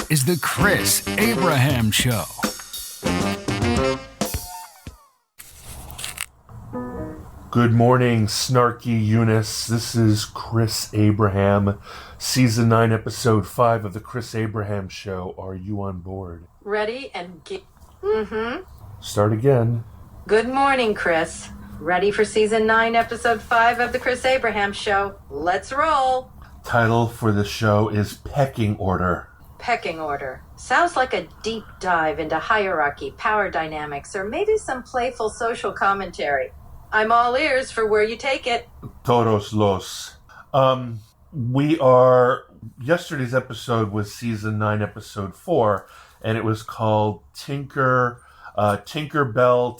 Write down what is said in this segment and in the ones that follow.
is the Chris Abraham Show. Good morning, Snarky Eunice. This is Chris Abraham, Season 9, Episode 5 of the Chris Abraham Show. Are you on board? Ready and get... Start again. Good morning, Chris. Ready for Season 9, Episode 5 of the Chris Abraham Show. Let's roll. Title for the show is Pecking Order. Pecking Order. Sounds like a deep dive into hierarchy, power dynamics, or maybe some playful social commentary. I'm all ears for where you take it. Todos los. Yesterday's episode was Season 9, Episode 4, and it was called Tinkerbell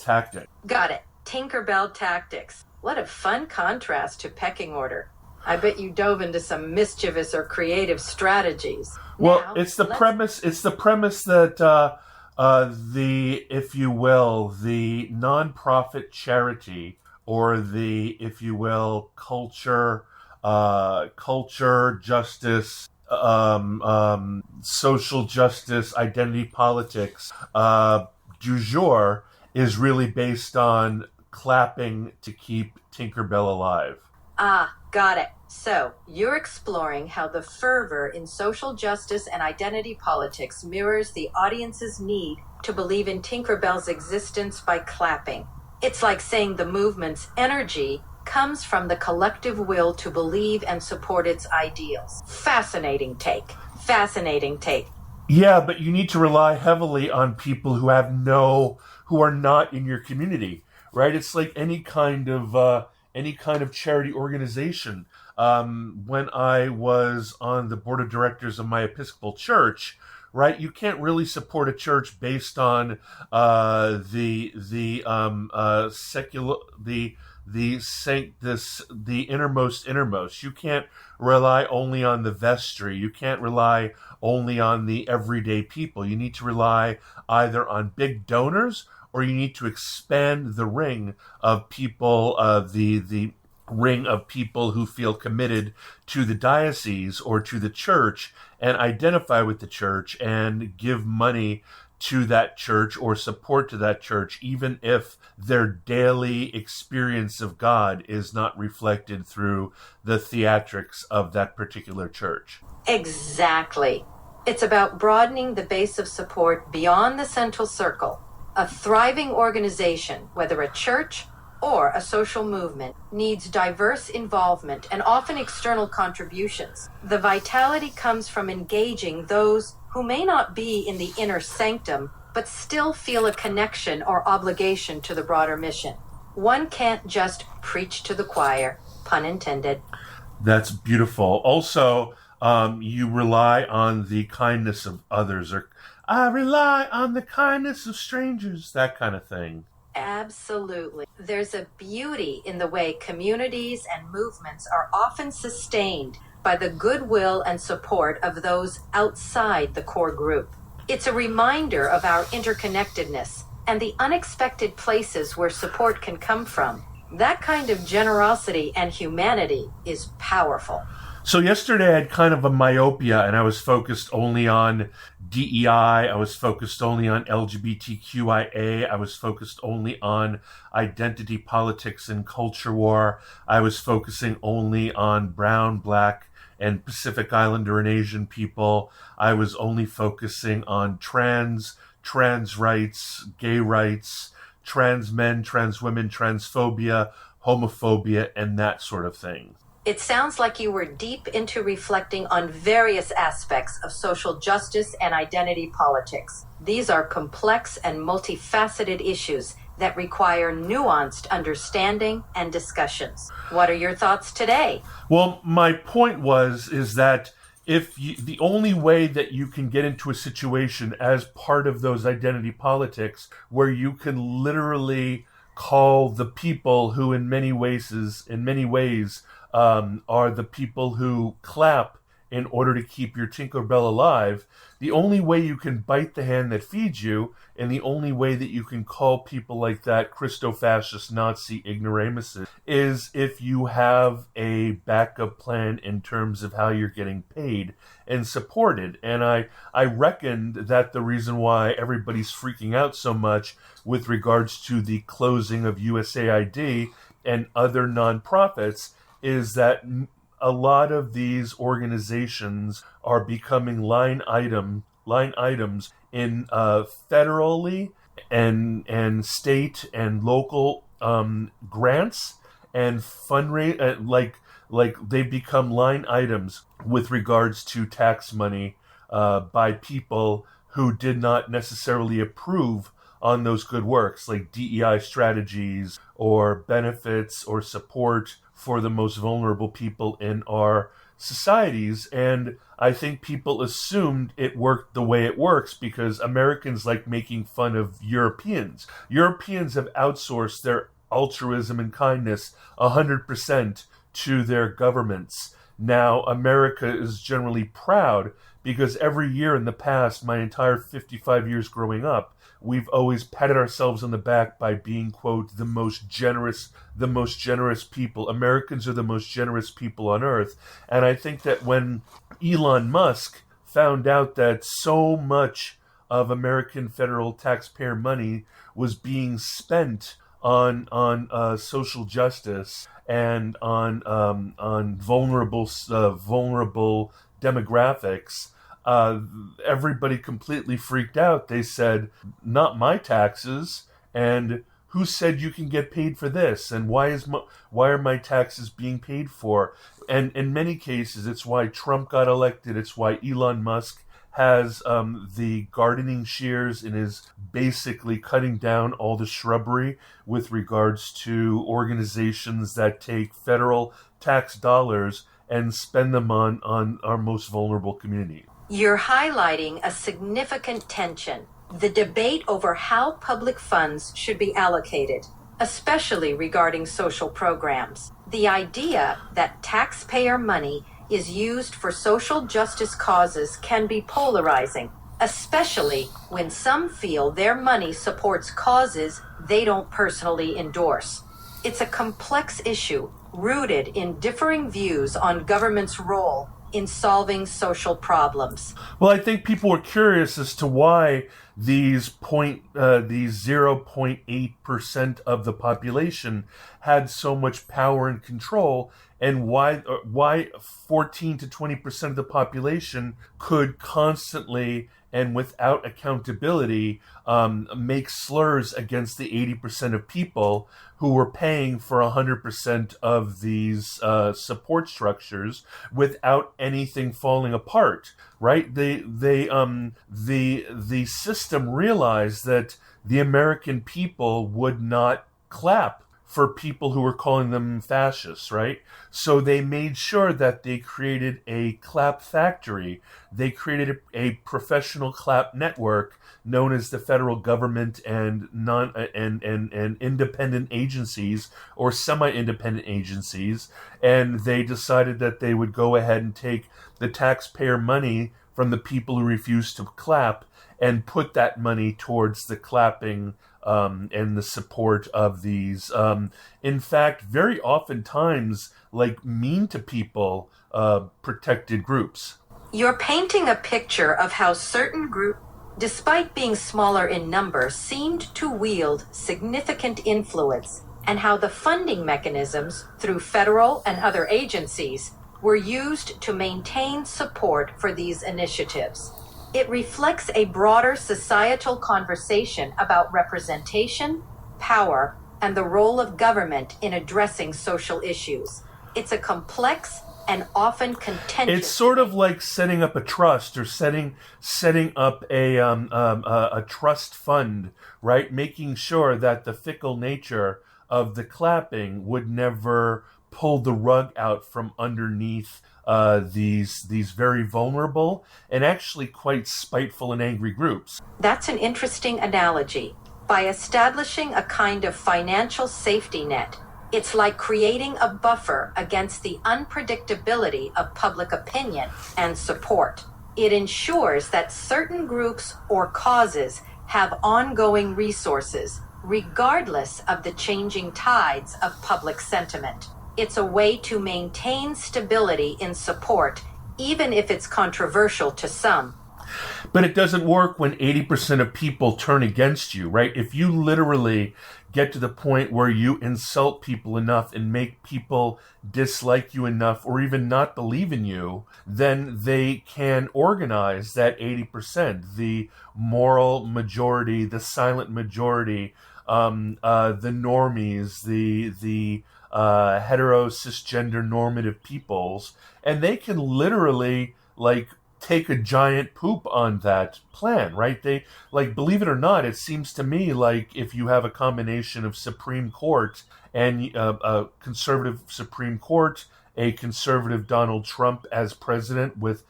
Tactics. Got it. Tinkerbell Tactics. What a fun contrast to Pecking Order. I bet you dove into some mischievous or creative strategies. Well, Now, it's the premise that the nonprofit charity, or the, if you will, culture, justice, social justice, identity politics, du jour is really based on clapping to keep Tinkerbell alive. Ah, got it. So, you're exploring how the fervor in social justice and identity politics mirrors the audience's need to believe in Tinkerbell's existence by clapping. It's like saying the movement's energy comes from the collective will to believe and support its ideals. Fascinating take. Fascinating take. Yeah, but you need to rely heavily on people who are not in your community, right? It's like any kind of charity organization. When I was on the board of directors of my Episcopal church, right, you can't really support a church based on the innermost. You can't rely only on the vestry. You can't rely only on the everyday people. You need to rely either on big donors, or you need to expand the ring of people, the ring of people who feel committed to the diocese or to the church and identify with the church and give money to that church or support to that church, even if their daily experience of God is not reflected through the theatrics of that particular church. Exactly. It's about broadening the base of support beyond the central circle. A thriving organization, whether a church or a social movement, needs diverse involvement and often external contributions. The vitality comes from engaging those who may not be in the inner sanctum, but still feel a connection or obligation to the broader mission. One can't just preach to the choir, pun intended. That's beautiful. Also, you rely on the kindness of others, or I rely on the kindness of strangers, that kind of thing. Absolutely. There's a beauty in the way communities and movements are often sustained by the goodwill and support of those outside the core group. It's a reminder of our interconnectedness and the unexpected places where support can come from. That kind of generosity and humanity is powerful. So yesterday I had kind of a myopia, and I was focused only on DEI, I was focused only on LGBTQIA, I was focused only on identity politics and culture war, I was focusing only on brown, black, and Pacific Islander and Asian people, I was only focusing on trans rights, gay rights, trans men, trans women, transphobia, homophobia, and that sort of thing. It sounds like you were deep into reflecting on various aspects of social justice and identity politics. These are complex and multifaceted issues that require nuanced understanding and discussions. What are your thoughts today? Well, my point is that the only way that you can get into a situation as part of those identity politics where you can literally call the people who in many ways are the people who clap in order to keep your Tinkerbell alive, the only way you can bite the hand that feeds you, and the only way that you can call people like that Christo-fascist Nazi ignoramuses, is if you have a backup plan in terms of how you're getting paid and supported. And I reckoned that the reason why everybody's freaking out so much with regards to the closing of USAID and other nonprofits is that a lot of these organizations are becoming line items in federally and state and local grants and fundraise like they become line items with regards to tax money by people who did not necessarily approve on those good works, like DEI strategies or benefits or support for the most vulnerable people in our societies. And I think people assumed it worked the way it works because Americans like making fun of Europeans. Europeans have outsourced their altruism and kindness 100% to their governments. Now, America is generally proud because every year in the past, my entire 55 years growing up, we've always patted ourselves on the back by being, quote, the most generous people. Americans are the most generous people on earth. And I think that when Elon Musk found out that so much of American federal taxpayer money was being spent on social justice and on vulnerable demographics, everybody completely freaked out. They said, "Not my taxes," and "Who said you can get paid for this?" And why are my taxes being paid for? And in many cases, it's why Trump got elected. It's why Elon Musk has the gardening shears and is basically cutting down all the shrubbery with regards to organizations that take federal tax dollars and spend them on our most vulnerable community. You're highlighting a significant tension, the debate over how public funds should be allocated, especially regarding social programs. The idea that taxpayer money is used for social justice causes can be polarizing, especially when some feel their money supports causes they don't personally endorse. It's a complex issue rooted in differing views on government's role in solving social problems. Well, I think people were curious as to why these 0.8% of the population had so much power and control, and why 14 to 20% of the population could constantly and without accountability make slurs against the 80% of people who were paying for 100% of these support structures without anything falling apart. Right? The system realized that the American people would not clap for people who were calling them fascists, right? So they made sure that they created a clap factory. They created a professional clap network known as the federal government and independent agencies or semi-independent agencies. And they decided that they would go ahead and take the taxpayer money from the people who refused to clap and put that money towards the clapping and the support of these, in fact, very oftentimes, like mean to people, protected groups. You're painting a picture of how certain groups, despite being smaller in number, seemed to wield significant influence, and how the funding mechanisms through federal and other agencies were used to maintain support for these initiatives. It reflects a broader societal conversation about representation, power, and the role of government in addressing social issues. It's a complex and often contentious. It's sort of like setting up a trust or setting up a trust fund, right? Making sure that the fickle nature of the clapping would never pull the rug out from underneath these very vulnerable and actually quite spiteful and angry groups. That's an interesting analogy. By establishing a kind of financial safety net, It's like creating a buffer against the unpredictability of public opinion and support. It ensures that certain groups or causes have ongoing resources, regardless of the changing tides of public sentiment. It's a way to maintain stability in support, even if it's controversial to some. But it doesn't work when 80% of people turn against you, right? If you literally get to the point where you insult people enough and make people dislike you enough or even not believe in you, then they can organize that 80%, the moral majority, the silent majority, the normies, the hetero cisgender normative peoples, and they can literally take a giant poop on that plan, right? They, believe it or not, it seems to me like if you have a combination of Supreme Court and a conservative Supreme Court, a conservative Donald Trump as president with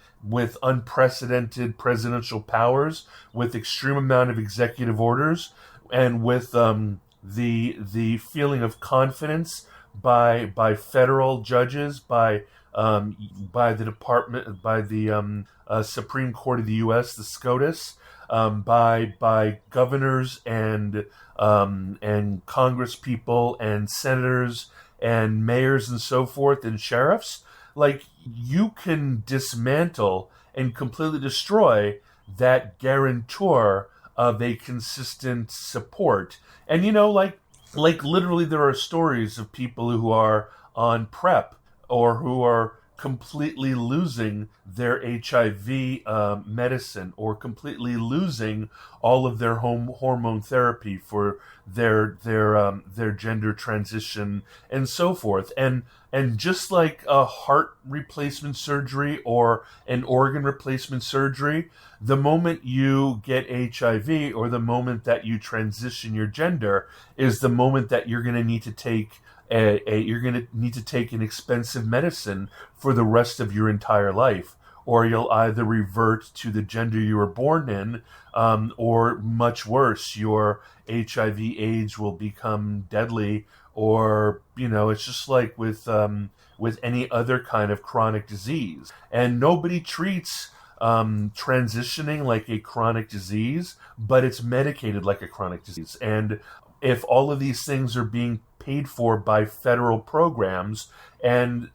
unprecedented presidential powers, with extreme amount of executive orders, and with the feeling of confidence by federal judges, by the department, by the Supreme Court of the U.S., the SCOTUS, by governors and Congress people and senators and mayors and so forth and sheriffs. You can dismantle and completely destroy that guarantor of a consistent support. And literally there are stories of people who are on PrEP or who are completely losing their HIV medicine or completely losing all of their hormone therapy for their gender transition and so forth. And just like a heart replacement surgery or an organ replacement surgery, the moment you get HIV or the moment that you transition your gender is the moment that you're going to need to take an expensive medicine for the rest of your entire life, or you'll either revert to the gender you were born in, or much worse, your HIV/AIDS will become deadly, or it's just like with any other kind of chronic disease, and nobody treats transitioning like a chronic disease, but it's medicated like a chronic disease. And if all of these things are being paid for by federal programs and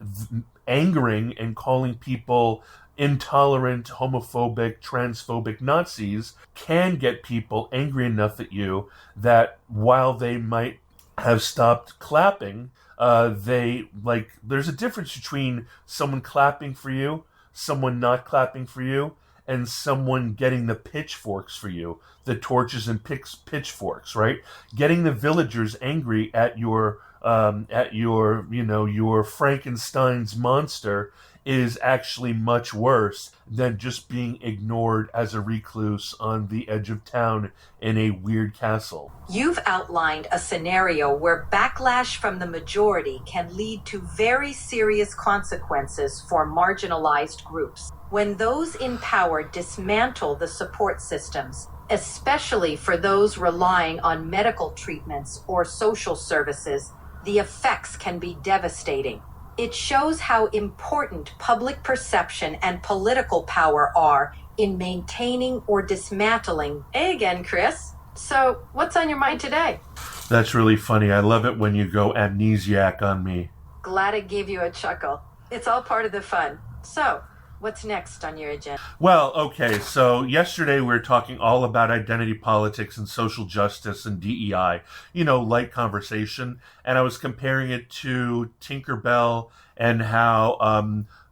angering and calling people intolerant, homophobic, transphobic Nazis can get people angry enough at you that while they might have stopped clapping, there's a difference between someone clapping for you, someone not clapping for you, and someone getting the pitchforks for you, the torches and pitchforks, right? Getting the villagers angry at your Frankenstein's monster is actually much worse than just being ignored as a recluse on the edge of town in a weird castle. You've outlined a scenario where backlash from the majority can lead to very serious consequences for marginalized groups. When those in power dismantle the support systems, especially for those relying on medical treatments or social services, the effects can be devastating. It shows how important public perception and political power are in maintaining or dismantling. Hey again, Chris. So, what's on your mind today? That's really funny. I love it when you go amnesiac on me. Glad it gave you a chuckle. It's all part of the fun. So, what's next on your agenda? Well, okay, so yesterday we were talking all about identity politics and social justice and DEI, light conversation, and I was comparing it to Tinkerbell and how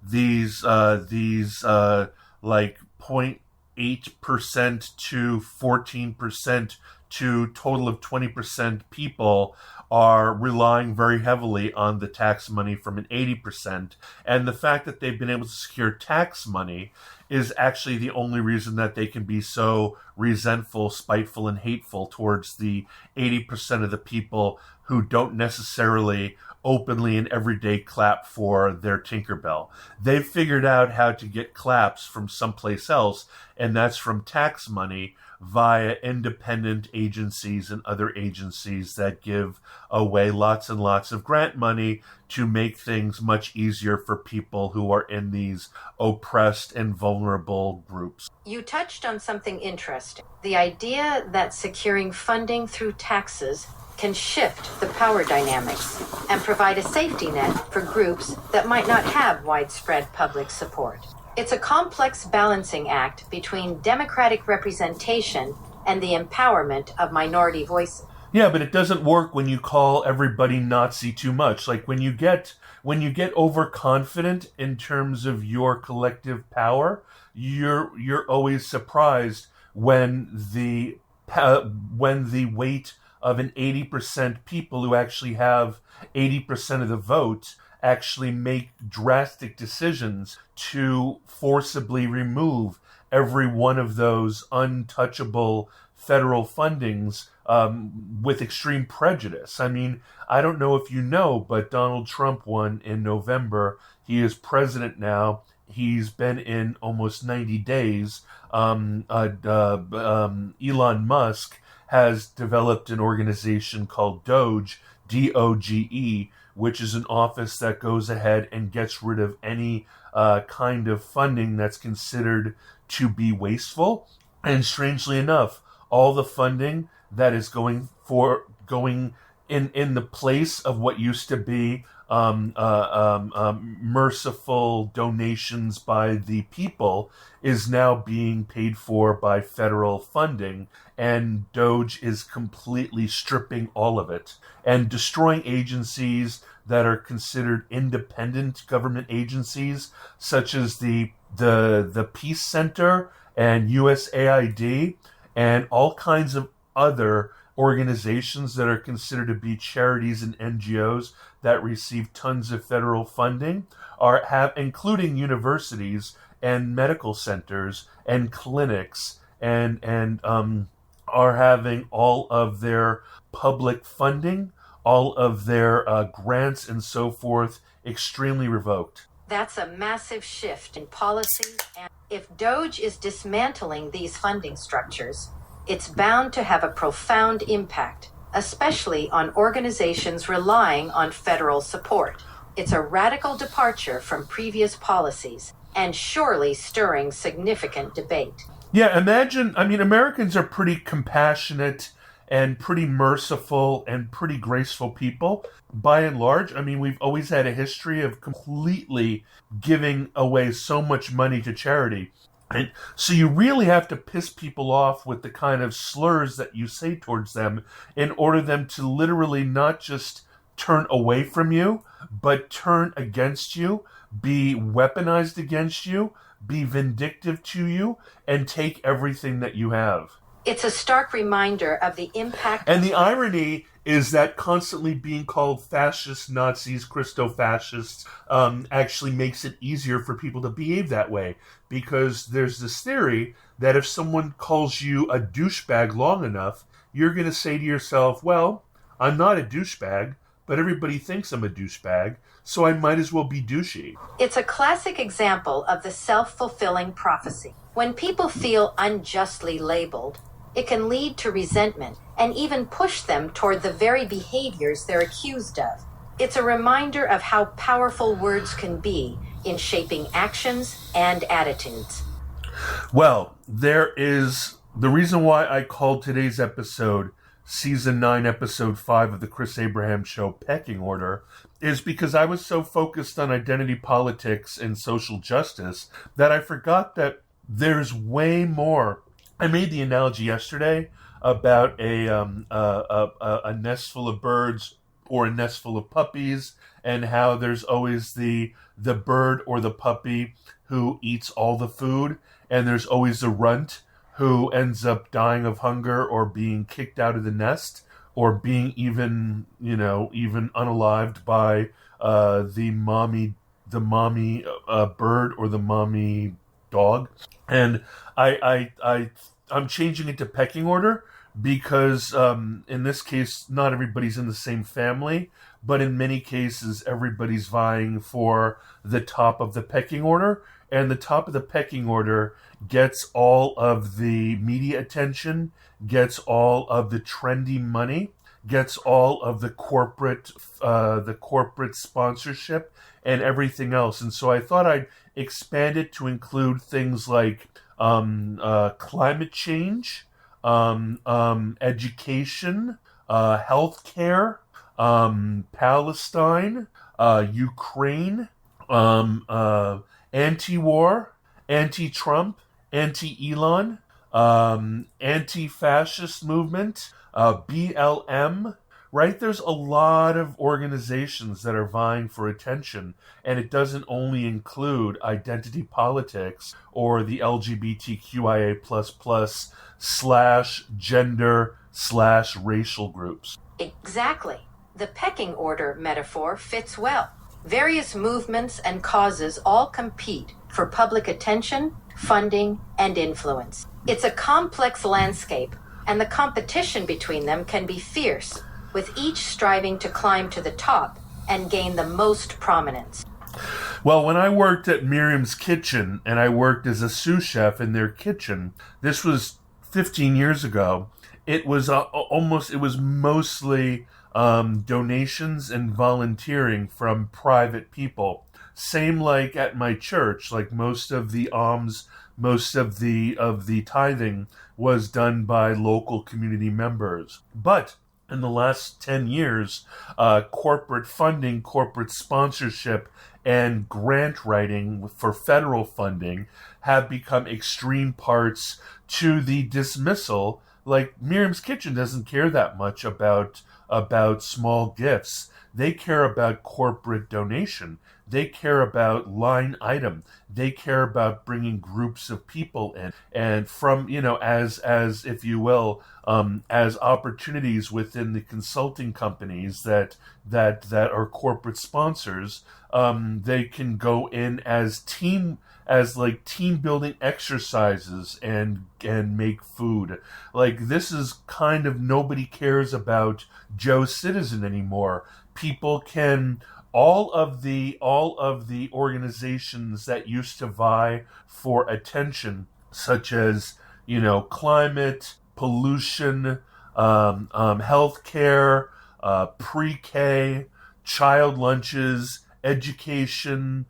these 0.8% to 14% to total of 20% people are relying very heavily on the tax money from an 80%. And the fact that they've been able to secure tax money is actually the only reason that they can be so resentful, spiteful, and hateful towards the 80% of the people who don't necessarily openly and everyday clap for their Tinkerbell. They've figured out how to get claps from someplace else, and that's from tax money via independent agencies and other agencies that give away lots and lots of grant money to make things much easier for people who are in these oppressed and vulnerable groups. You touched on something interesting. The idea that securing funding through taxes can shift the power dynamics and provide a safety net for groups that might not have widespread public support. It's a complex balancing act between democratic representation and the empowerment of minority voices. Yeah, but it doesn't work when you call everybody Nazi too much. Like when you get overconfident in terms of your collective power, you're always surprised when the weight of an 80% people who actually have 80% of the vote actually make drastic decisions to forcibly remove every one of those untouchable federal fundings with extreme prejudice. I mean, I don't know if you know, but Donald Trump won in November. He is president now. He's been in almost 90 days. Elon Musk has developed an organization called Doge, DOGE, which is an office that goes ahead and gets rid of any kind of funding that's considered to be wasteful. And strangely enough, all the funding that is going in the place of what used to be merciful donations by the people is now being paid for by federal funding, and Doge is completely stripping all of it and destroying agencies that are considered independent government agencies, such as the Peace Center and USAID and all kinds of other organizations that are considered to be charities and NGOs that receive tons of federal funding, including universities and medical centers and clinics, and are having all of their public funding, all of their grants and so forth, extremely revoked. That's a massive shift in policy, and if Doge is dismantling these funding structures, it's bound to have a profound impact, especially on organizations relying on federal support. It's a radical departure from previous policies and surely stirring significant debate. Yeah, imagine, I mean, Americans are pretty compassionate and pretty merciful and pretty graceful people. By and large, I mean, we've always had a history of completely giving away so much money to charity. And so you really have to piss people off with the kind of slurs that you say towards them in order them to literally not just turn away from you, but turn against you, be weaponized against you, be vindictive to you, and take everything that you have. It's a stark reminder of the impact. And the irony is that constantly being called fascists, Nazis, Christo-fascists actually makes it easier for people to behave that way. Because there's this theory that if someone calls you a douchebag long enough, you're going to say to yourself, well, I'm not a douchebag, but everybody thinks I'm a douchebag, so I might as well be douchey. It's a classic example of the self-fulfilling prophecy. When people feel unjustly labeled, it can lead to resentment and even push them toward the very behaviors they're accused of. It's a reminder of how powerful words can be in shaping actions and attitudes. Well, there is the reason why I called today's episode Season 9, Episode 5 of the Chris Abraham Show, Pecking Order, is because I was so focused on identity politics and social justice that I forgot that there's way more. I made the analogy yesterday about a nest full of birds or a nest full of puppies, and how there's always the bird or the puppy who eats all the food, and there's always the runt who ends up dying of hunger or being kicked out of the nest or being even unalived by the mommy bird or the mommy dog. And I'm changing it to pecking order because in this case, not everybody's in the same family, but in many cases, everybody's vying for the top of the pecking order, and the top of the pecking order gets all of the media attention, gets all of the trendy money, gets all of the corporate sponsorship and everything else. And so I thought I'd expand it to include things like climate change, education, healthcare, Palestine, Ukraine, anti-war, anti-Trump, anti-Elon, anti-fascist movement, BLM, right? There's a lot of organizations that are vying for attention, and it doesn't only include identity politics or the LGBTQIA++ / gender / racial groups. Exactly. The pecking order metaphor fits well. Various movements and causes all compete for public attention, funding, and influence. It's a complex landscape, and the competition between them can be fierce, with each striving to climb to the top and gain the most prominence. Well, when I worked at Miriam's Kitchen, and I worked as a sous chef in their kitchen, this was 15 years ago, it was mostly donations and volunteering from private people. Same like at my church, like most of the alms, most of the tithing was done by local community members. But in the last 10 years, corporate funding, corporate sponsorship, and grant writing for federal funding have become extreme parts to the dismissal. Like Miriam's Kitchen doesn't care that much about small gifts. They care about corporate donation. They care about line item. They care about bringing groups of people in, and from, as if you will, as opportunities within the consulting companies that are corporate sponsors. They can go in as team building exercises and make food. Like, this is kind of, nobody cares about Joe Citizen anymore. People can, all of the organizations that used to vie for attention, such as, climate, pollution, healthcare, pre-K, child lunches, education,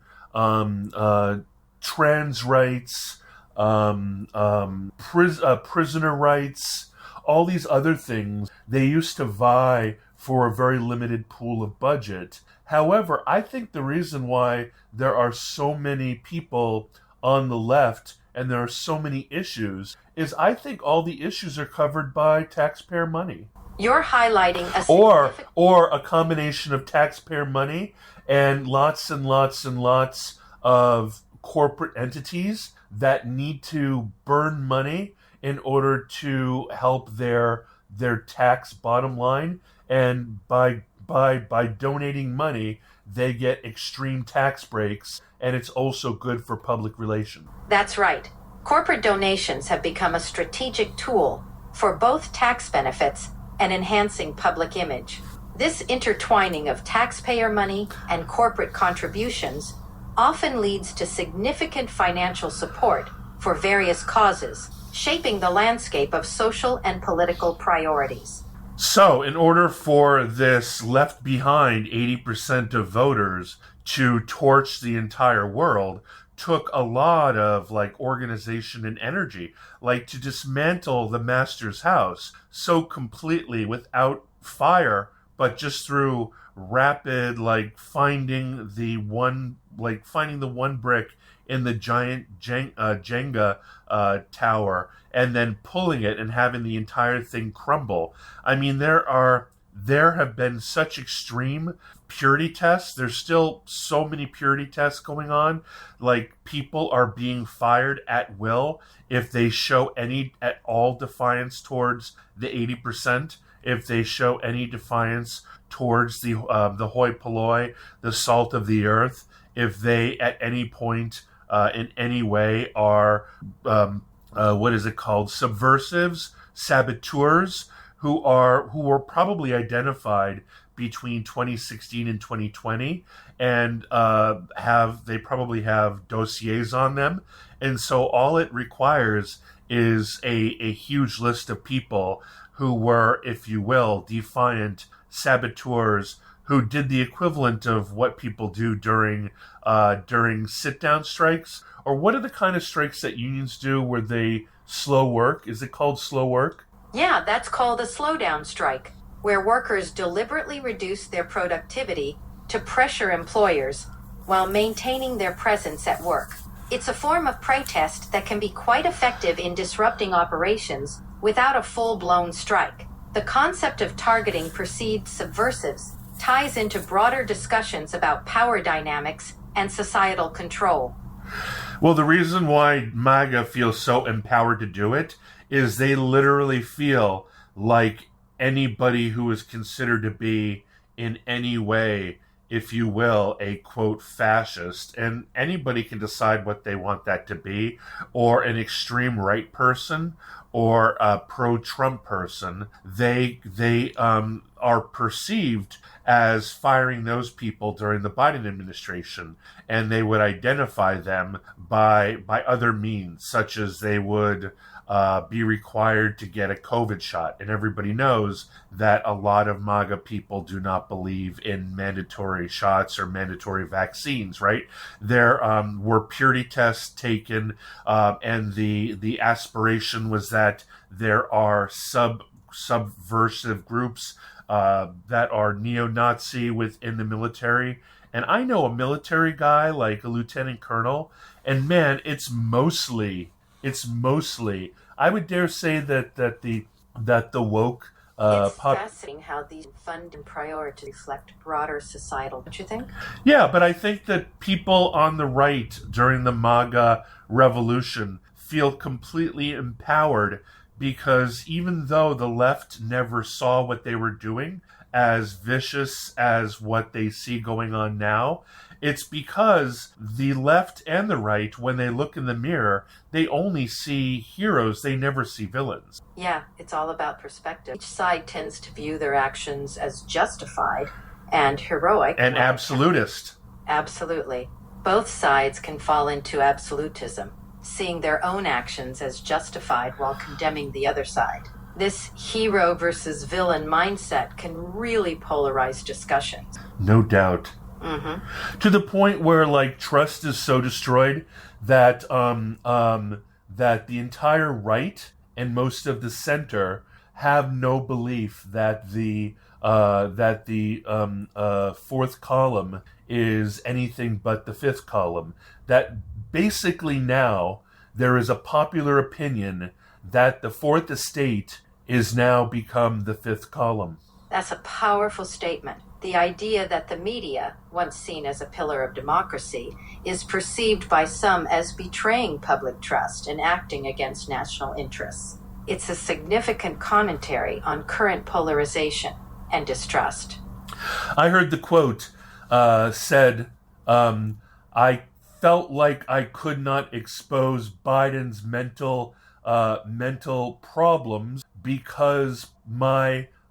trans rights, prisoner rights, all these other things, they used to vie for a very limited pool of budget. However, I think the reason why there are so many people on the left and there are so many issues is I think all the issues are covered by taxpayer money. You're highlighting a or a combination of taxpayer money and lots of corporate entities that need to burn money in order to help their tax bottom line, and by donating money they get extreme tax breaks, and it's also good for public relations. That's right. Corporate donations have become a strategic tool for both tax benefits and enhancing public image. This intertwining of taxpayer money and corporate contributions often leads to significant financial support for various causes, shaping the landscape of social and political priorities. So, in order for this left behind 80% of voters to torch the entire world, took a lot of organization and energy, to dismantle the master's house so completely without fire, but just through rapid finding the one brick in the giant Jenga tower and then pulling it and having the entire thing crumble. I mean, there have been such extreme purity tests. There's still so many purity tests going on. People are being fired at will if they show any at all defiance towards the 80%, if they show any defiance towards the hoi polloi, the salt of the earth, if they at any point in any way are subversives, saboteurs, who are probably identified between 2016 and 2020, and they probably have dossiers on them. And so all it requires is a huge list of people who were, if you will, defiant saboteurs who did the equivalent of what people do during sit-down strikes. Or what are the kind of strikes that unions do where they slow work? Is it called slow work? Yeah, that's called a slowdown strike, where workers deliberately reduce their productivity to pressure employers while maintaining their presence at work. It's a form of protest that can be quite effective in disrupting operations without a full-blown strike. The concept of targeting perceived subversives ties into broader discussions about power dynamics and societal control. Well, the reason why MAGA feels so empowered to do it is they literally feel like anybody who is considered to be in any way, if you will, a quote fascist, and anybody can decide what they want that to be, or an extreme right person, or a pro-Trump person, they are perceived as firing those people during the Biden administration, and they would identify them by other means, such as they would be required to get a COVID shot. And everybody knows that a lot of MAGA people do not believe in mandatory shots or mandatory vaccines, right? There were purity tests taken, and the aspiration was that there are subversive groups that are neo-Nazi within the military. And I know a military guy, like a lieutenant colonel, and man, it's mostly, I would dare say that the woke it's fascinating how these fund and priorities reflect broader societal, don't you think? Yeah, but I think that people on the right during the MAGA revolution feel completely empowered, because even though the left never saw what they were doing as vicious as what they see going on now, it's because the left and the right, when they look in the mirror, they only see heroes, they never see villains. Yeah, it's all about perspective. Each side tends to view their actions as justified and heroic. And absolutist. Absolutely. Both sides can fall into absolutism, seeing their own actions as justified while condemning the other side. This hero versus villain mindset can really polarize discussions. No doubt. Mm-hmm. To the point where, like, trust is so destroyed that that the entire right and most of the center have no belief that the fourth column is anything but the fifth column. That basically now there is a popular opinion that the fourth estate is now become the fifth column. That's a powerful statement. The idea that the media, once seen as a pillar of democracy, is perceived by some as betraying public trust and acting against national interests. It's a significant commentary on current polarization and distrust. I heard the quote said, I felt like I could not expose Biden's mental problems because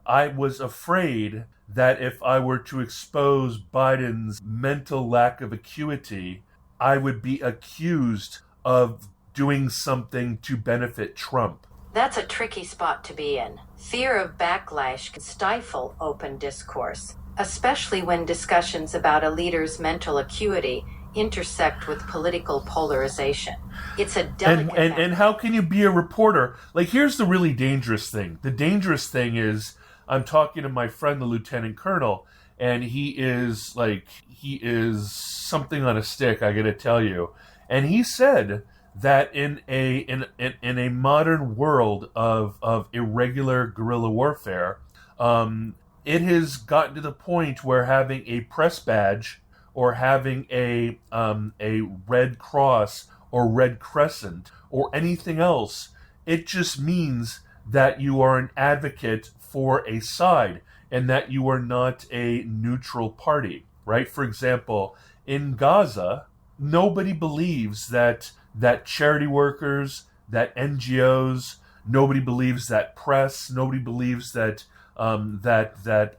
I was afraid that if I were to expose Biden's mental lack of acuity, I would be accused of doing something to benefit Trump. That's a tricky spot to be in. Fear of backlash can stifle open discourse, especially when discussions about a leader's mental acuity intersect with political polarization. It's a delicate and how can you be a reporter? Like, here's the really dangerous thing. The dangerous thing is, I'm talking to my friend, the lieutenant colonel, and he is something on a stick, I gotta tell you. And he said that in a modern world of irregular guerrilla warfare, it has gotten to the point where having a press badge or having a Red Cross or Red Crescent or anything else, it just means that you are an advocate for a side and that you are not a neutral party, right? For example, in Gaza, nobody believes that charity workers, that NGOs, nobody believes that press, nobody believes that that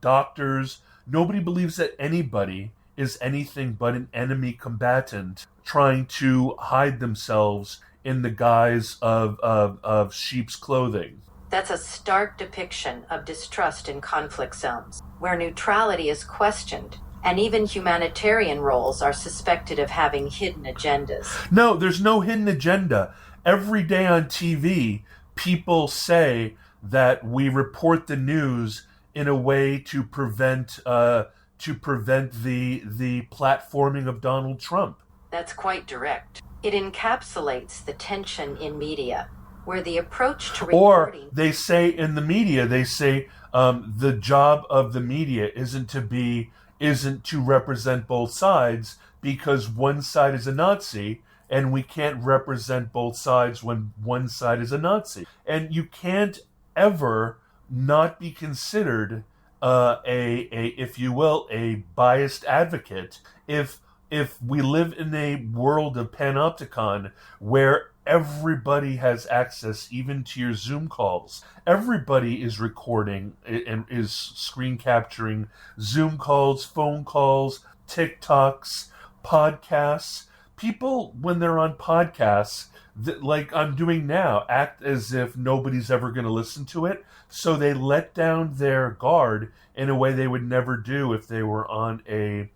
doctors, nobody believes that anybody is anything but an enemy combatant trying to hide themselves in the guise of sheep's clothing. That's a stark depiction of distrust in conflict zones, where neutrality is questioned, and even humanitarian roles are suspected of having hidden agendas. No, there's no hidden agenda. Every day on TV, people say that we report the news in a way to prevent the platforming of Donald Trump. That's quite direct. It encapsulates the tension in media, where the approach to reporting... Or they say in the media, the job of the media isn't to represent both sides, because one side is a Nazi, and we can't represent both sides when one side is a Nazi. And you can't ever not be considered if you will, a biased advocate if we live in a world of panopticon where everybody has access even to your Zoom calls. Everybody is recording and is screen capturing Zoom calls, phone calls, TikToks, podcasts. People, when they're on podcasts, like I'm doing now, act as if nobody's ever going to listen to it. So they let down their guard in a way they would never do if they were on a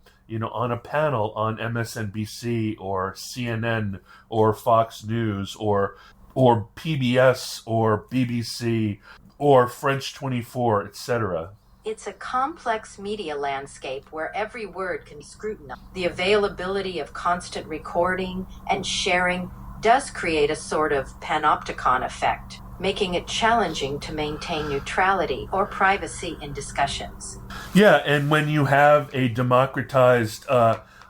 panel on MSNBC or CNN or Fox News or PBS or BBC or French 24, etc. It's a complex media landscape where every word can be scrutinized. The availability of constant recording and sharing does create a sort of panopticon effect, making it challenging to maintain neutrality or privacy in discussions. Yeah, and when you have a democratized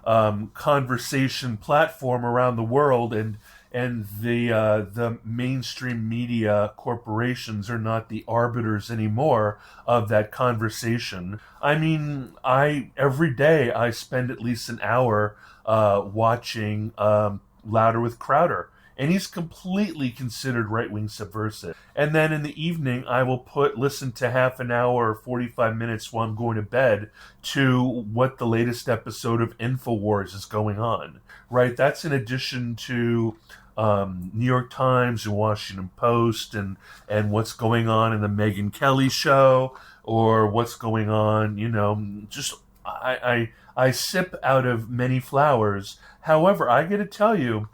conversation platform around the world, and the mainstream media corporations are not the arbiters anymore of that conversation. I mean, every day I spend at least an hour watching Louder with Crowder, and he's completely considered right-wing subversive. And then in the evening, I will listen to half an hour or 45 minutes while I'm going to bed to what the latest episode of InfoWars is going on. Right? That's in addition to New York Times and Washington Post and what's going on in the Megyn Kelly show, or what's going on, just I sip out of many flowers. However, I got to tell you,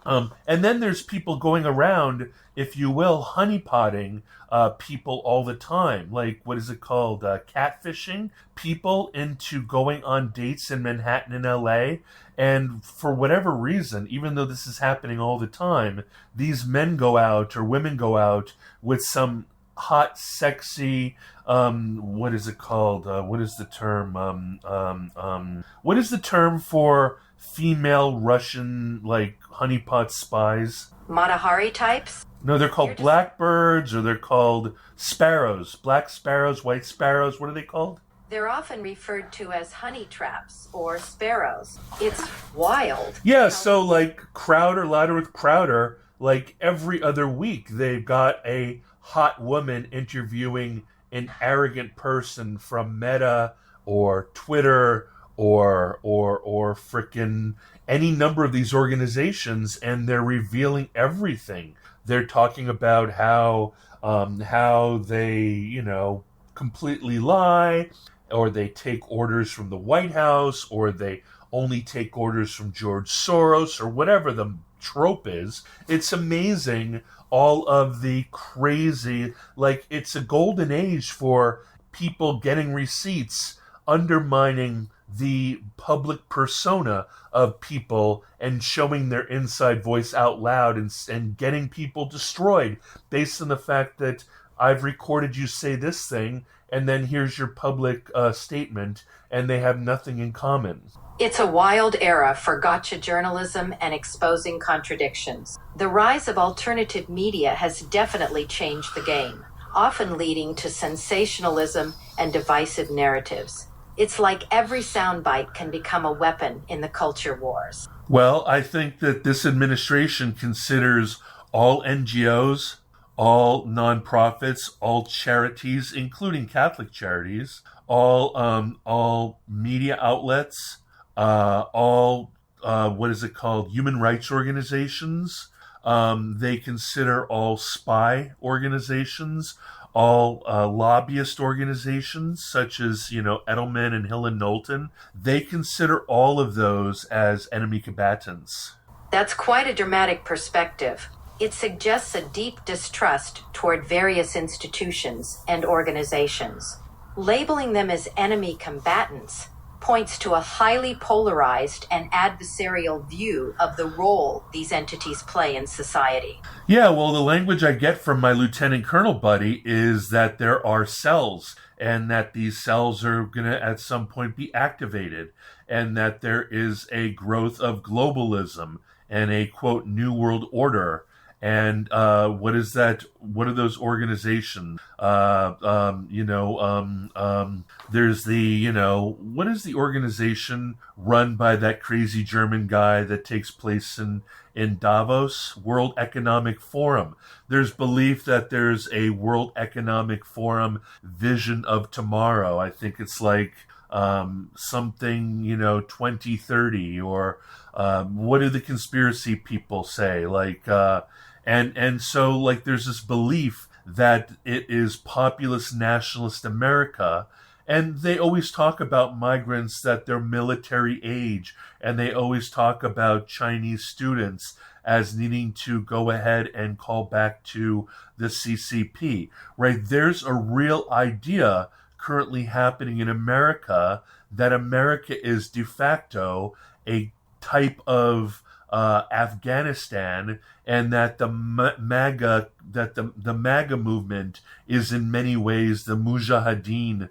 and then there's people going around, if you will, honeypotting people all the time. Like, what is it called? Catfishing people into going on dates in Manhattan and LA. And for whatever reason, even though this is happening all the time, these men go out or women go out with some hot, sexy, what is it called? What is the term? What is the term for female Russian, like, honeypot spies? Matahari types? No, they're called blackbirds, or they're called sparrows. Black sparrows, white sparrows, what are they called? They're often referred to as honey traps or sparrows. It's wild. Yeah, so like Louder with Crowder, like every other week they've got a hot woman interviewing an arrogant person from Meta or Twitter or frickin' any number of these organizations, and they're revealing everything. They're talking about how they, completely lie, or they take orders from the White House, or they only take orders from George Soros, or whatever the trope is. It's amazing, all of the crazy, like, it's a golden age for people getting receipts, undermining the public persona of people and showing their inside voice out loud and getting people destroyed based on the fact that I've recorded you say this thing, and then here's your public statement, and they have nothing in common. It's a wild era for gotcha journalism and exposing contradictions. The rise of alternative media has definitely changed the game, often leading to sensationalism and divisive narratives. It's like every soundbite can become a weapon in the culture wars. Well, I think that this administration considers all NGOs, all nonprofits, all charities, including Catholic charities, all media outlets, all what is it called? Human rights organizations. They consider all spy organizations, all lobbyist organizations, such as Edelman and Hill and Knowlton. They consider all of those as enemy combatants. That's quite a dramatic perspective. It suggests a deep distrust toward various institutions and organizations. Labeling them as enemy combatants points to a highly polarized and adversarial view of the role these entities play in society. Yeah, well, the language I get from my lieutenant colonel buddy is that there are cells, and that these cells are going to at some point be activated, and that there is a growth of globalism and a, quote, new world order. And what is that? What are those organizations? There's the, what is the organization run by that crazy German guy that takes place in Davos? World Economic Forum. There's belief that there's a World Economic Forum vision of tomorrow. I think it's like something, 2030, or what do the conspiracy people say? Like, and so like there's this belief that it is populist nationalist America, and they always talk about migrants, that they're military age, and they always talk about Chinese students as needing to go ahead and call back to the CCP, right? There's a real idea currently happening in America that America is de facto a type of Afghanistan, and that the MAGA movement is in many ways the Mujahideen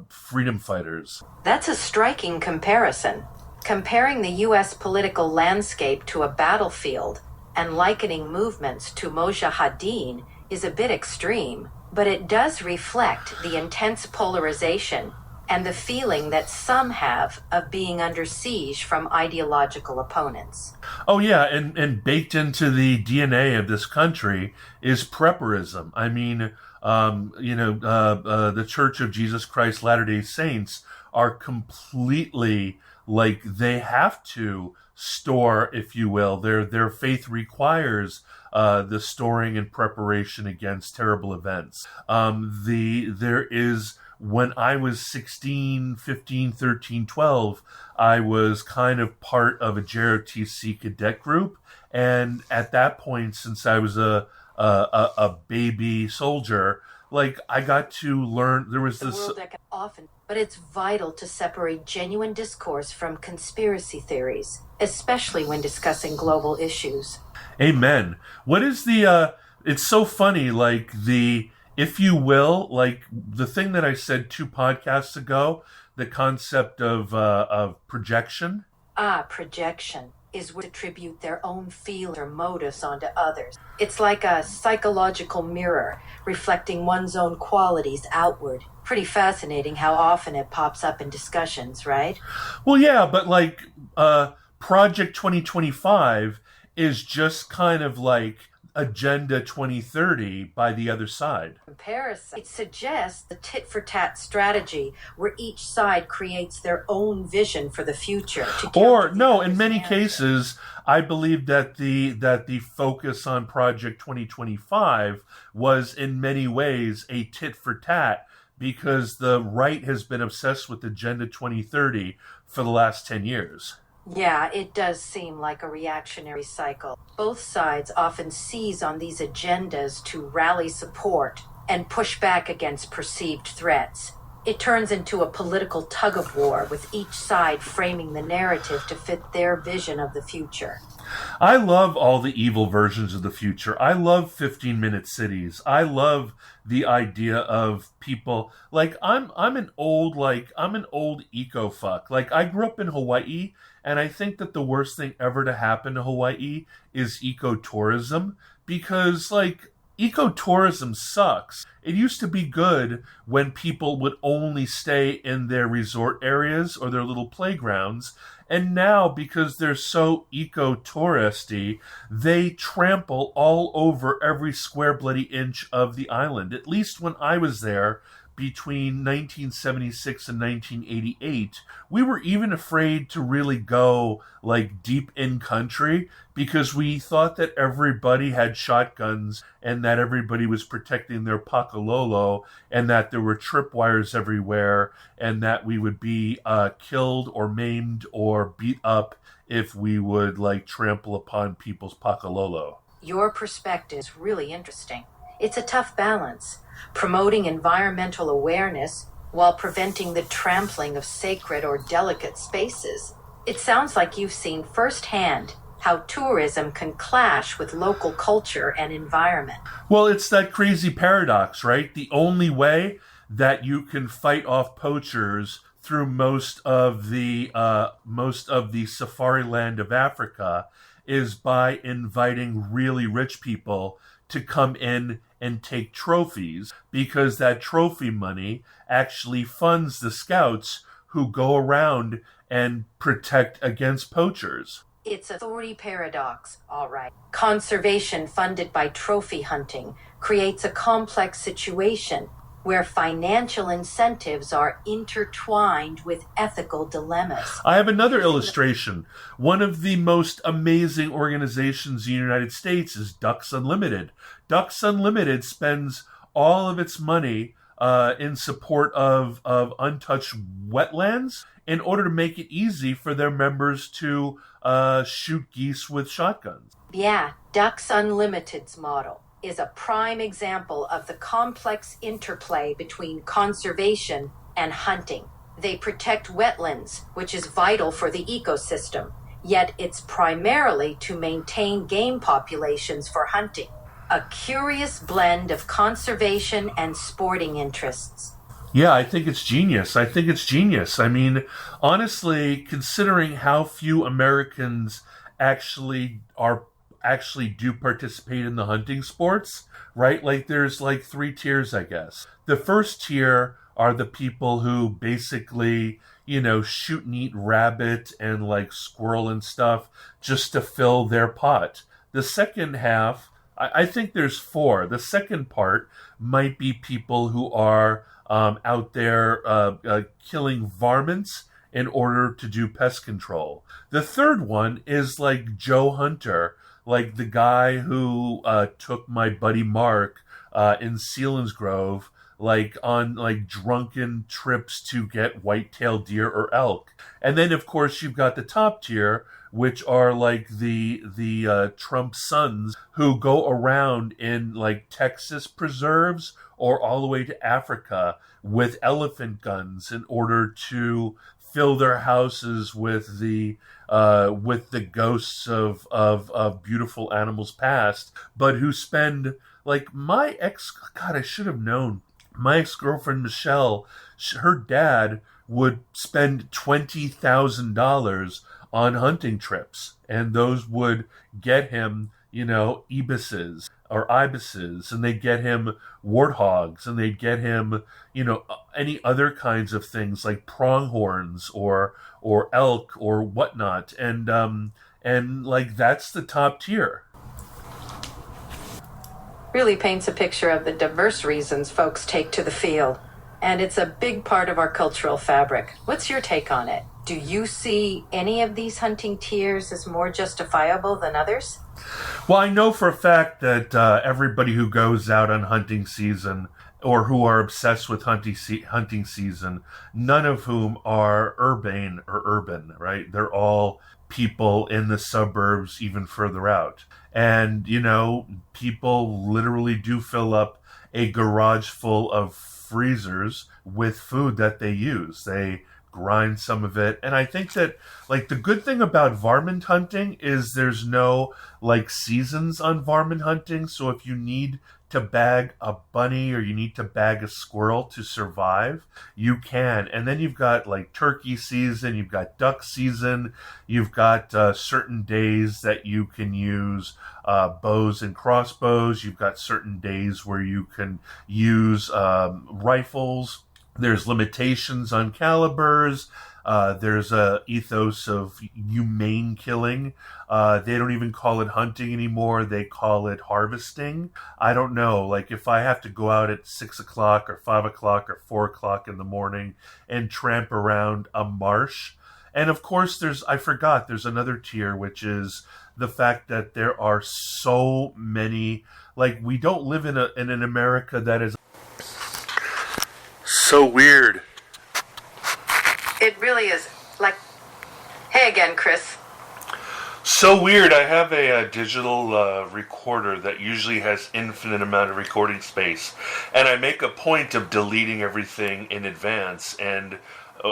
freedom fighters. That's a striking comparison. Comparing the U.S. political landscape to a battlefield and likening movements to Mujahideen is a bit extreme, but it does reflect the intense polarization and the feeling that some have of being under siege from ideological opponents. Oh yeah, and baked into the DNA of this country is prepperism. I mean, the Church of Jesus Christ Latter-day Saints are completely, like, they have to store, if you will, their faith requires the storing and preparation against terrible events. There is, when I was 16, 15, 13, 12, I was kind of part of a JROTC cadet group. And at that point, since I was a baby soldier, like, I got to learn, there was this... Often, but it's vital to separate genuine discourse from conspiracy theories, especially when discussing global issues. Amen. What is the, it's so funny, like, if you will, like the thing that I said 2 podcasts ago, the concept of projection. Projection is to attribute their own feelings or motives onto others. It's like a psychological mirror reflecting one's own qualities outward. Pretty fascinating how often it pops up in discussions, right? Well, yeah, but like Project 2025 is just kind of like Agenda 2030 by the other side. Comparison. It suggests the tit-for-tat strategy where each side creates their own vision for the future. Or no, in many cases, I believe that the focus on Project 2025 was in many ways a tit-for-tat, because the right has been obsessed with Agenda 2030 for the last 10 years. Yeah, it does seem like a reactionary cycle. Both sides often seize on these agendas to rally support and push back against perceived threats. It turns into a political tug-of-war, with each side framing the narrative to fit their vision of the future. I love all the evil versions of the future. I love 15-minute cities. I love the idea of people, like, I'm an old eco-fuck. Like, I grew up in Hawaii, and I think that the worst thing ever to happen to Hawaii is ecotourism, because, like, ecotourism sucks. It used to be good when people would only stay in their resort areas or their little playgrounds. And now, because they're so eco-touristy, they trample all over every square bloody inch of the island. At least when I was there, between 1976 and 1988, we were even afraid to really go like deep in country because we thought that everybody had shotguns and that everybody was protecting their pakalolo and that there were tripwires everywhere and that we would be killed or maimed or beat up if we would like trample upon people's pakalolo. Your perspective is really interesting. It's a tough balance, promoting environmental awareness while preventing the trampling of sacred or delicate spaces. It sounds like you've seen firsthand how tourism can clash with local culture and environment. Well, it's that crazy paradox, right? The only way that you can fight off poachers through most of the safari land of Africa is by inviting really rich people to come in and take trophies, because that trophy money actually funds the scouts who go around and protect against poachers. It's a authority paradox, all right. Conservation funded by trophy hunting creates a complex situation where financial incentives are intertwined with ethical dilemmas. I have another illustration. One of the most amazing organizations in the United States is Ducks Unlimited. Ducks Unlimited spends all of its money in support of untouched wetlands in order to make it easy for their members to shoot geese with shotguns. Yeah, Ducks Unlimited's model is a prime example of the complex interplay between conservation and hunting. They protect wetlands, which is vital for the ecosystem, yet it's primarily to maintain game populations for hunting. A curious blend of conservation and sporting interests. Yeah, I think it's genius. I mean, honestly, considering how few Americans actually do participate in the hunting sports, right? Like there's like 3 tiers, I guess. The first tier are the people who basically, shoot and eat rabbit and like squirrel and stuff just to fill their pot. The second half, I think there's 4. The second part might be people who are out there killing varmints in order to do pest control. The third one is like Joe Hunter, like the guy who took my buddy Mark in Selinsgrove, like on like drunken trips to get white-tailed deer or elk. And then of course you've got the top tier, which are like the Trump sons who go around in like Texas preserves or all the way to Africa with elephant guns in order to fill their houses with the ghosts of beautiful animals past, but who spend like I should have known. My ex-girlfriend Michelle, her dad would spend $20,000 on hunting trips, and those would get him, ibises, and they'd get him warthogs, and they'd get him, any other kinds of things like pronghorns or elk or whatnot, and like that's the top tier. Really paints a picture of the diverse reasons folks take to the field, and it's a big part of our cultural fabric. What's your take on it? Do you see any of these hunting tiers as more justifiable than others? Well, I know for a fact that everybody who goes out on hunting season or who are obsessed with hunting season, none of whom are urban, right? They're all people in the suburbs, even further out. And, people literally do fill up a garage full of freezers with food that they use. They grind some of it. And I think that like the good thing about varmint hunting is there's no like seasons on varmint hunting. So if you need to to bag a bunny or you need to bag a squirrel to survive, you can. And then you've got like turkey season, you've got duck season, you've got certain days that you can use bows and crossbows. You've got certain days where you can use rifles. There's limitations on calibers. There's a ethos of humane killing. They don't even call it hunting anymore. They call it harvesting. I don't know. Like if I have to go out at 6 o'clock or 5 o'clock or 4 o'clock in the morning and tramp around a marsh. And of course, there's another tier, which is the fact that there are so many, like we don't live in an America that is so weird. It really is. Like, hey again, Chris. So weird. I have a digital recorder that usually has infinite amount of recording space, and I make a point of deleting everything in advance, and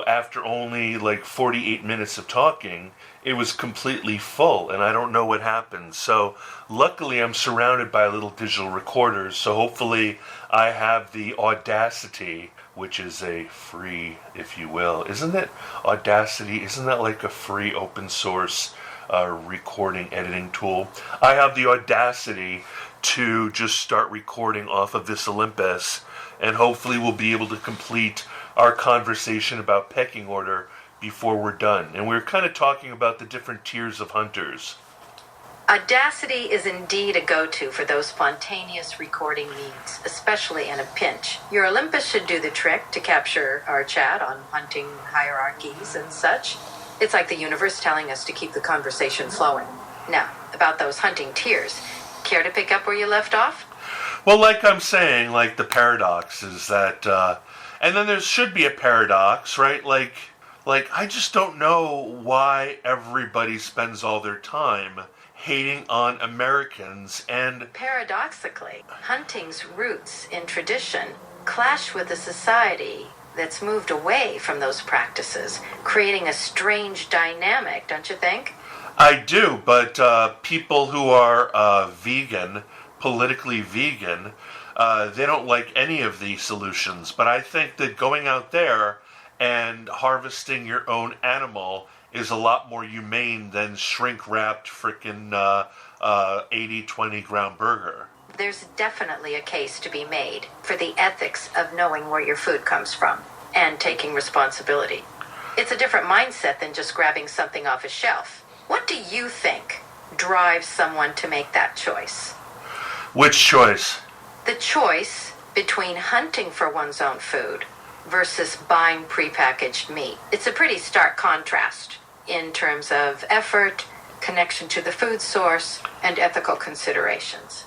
after only like 48 minutes of talking, it was completely full, and I don't know what happened. So luckily I'm surrounded by little digital recorders, so hopefully I have the audacity, which is a free, if you will, isn't it? Audacity, isn't that like a free open source recording editing tool? I have the audacity to just start recording off of this Olympus, and hopefully we'll be able to complete our conversation about Pecking Order before we're done. And we're kind of talking about the different tiers of hunters. Audacity is indeed a go-to for those spontaneous recording needs, especially in a pinch. Your Olympus should do the trick to capture our chat on hunting hierarchies and such. It's like the universe telling us to keep the conversation flowing. Now, about those hunting tiers, care to pick up where you left off? Well, like I'm saying, like the paradox is that, and then there should be a paradox, right? Like I just don't know why everybody spends all their time hating on Americans. And paradoxically, hunting's roots in tradition clash with a society that's moved away from those practices, creating a strange dynamic, don't you think? I do, but people who are vegan, politically vegan, they don't like any of these solutions. But I think that going out there and harvesting your own animal is a lot more humane than shrink-wrapped frickin' 80-20 ground burger. There's definitely a case to be made for the ethics of knowing where your food comes from and taking responsibility. It's a different mindset than just grabbing something off a shelf. What do you think drives someone to make that choice? Which choice? The choice between hunting for one's own food versus buying prepackaged meat. It's a pretty stark contrast in terms of effort, connection to the food source, and ethical considerations.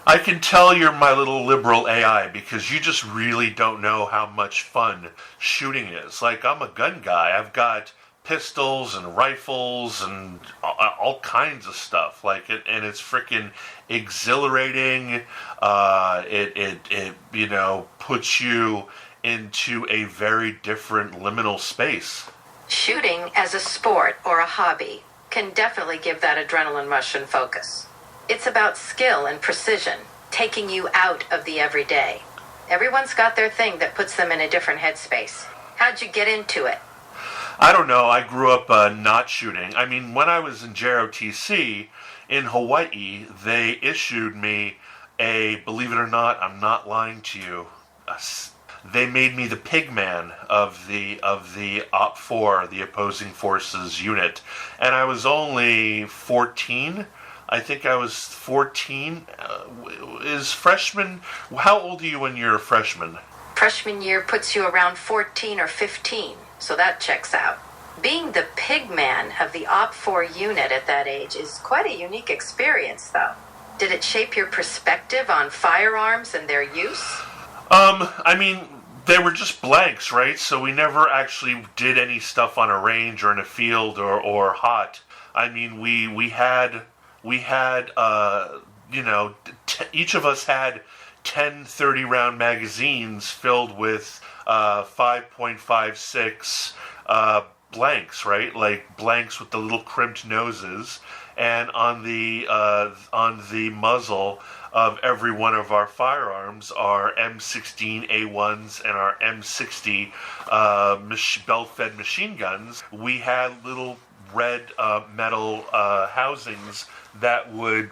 I can tell you're my little liberal AI because you just really don't know how much fun shooting is. Like, I'm a gun guy. I've got pistols and rifles and all kinds of stuff. Like, and it's freaking exhilarating. It you know, puts you into a very different liminal space. Shooting as a sport or a hobby can definitely give that adrenaline rush and focus. It's about skill and precision, taking you out of the everyday. Everyone's got their thing that puts them in a different headspace. How'd you get into it? I don't know. I grew up not shooting. I mean, when I was in JROTC in Hawaii, they issued me a, believe it or not, I'm not lying to you, they made me the pig man of the Op 4, the opposing forces unit. And I was only 14. I think I was 14. Is freshman... How old are you when you're a freshman? Freshman year puts you around 14 or 15, so that checks out. Being the pig man of the Op 4 unit at that age is quite a unique experience, though. Did it shape your perspective on firearms and their use? I mean, they were just blanks, right? So we never actually did any stuff on a range or in a field or hot. I mean, we had you know, each of us had 10 30-round magazines filled with 5.56 blanks, right? Like blanks with the little crimped noses. and on the muzzle of every one of our firearms, our M16A1s and our M60 belt-fed machine guns, we had little red metal housings that would,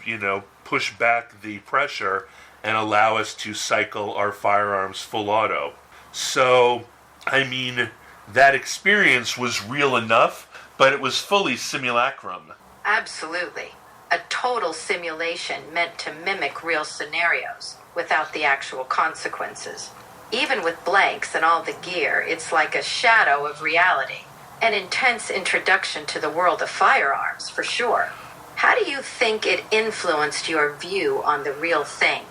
push back the pressure and allow us to cycle our firearms full auto. So, that experience was real enough, but it was fully simulacrum. Absolutely. A total simulation meant to mimic real scenarios without the actual consequences. Even with blanks and all the gear, it's like a shadow of reality. An intense introduction to the world of firearms, for sure. How do you think it influenced your view on the real thing?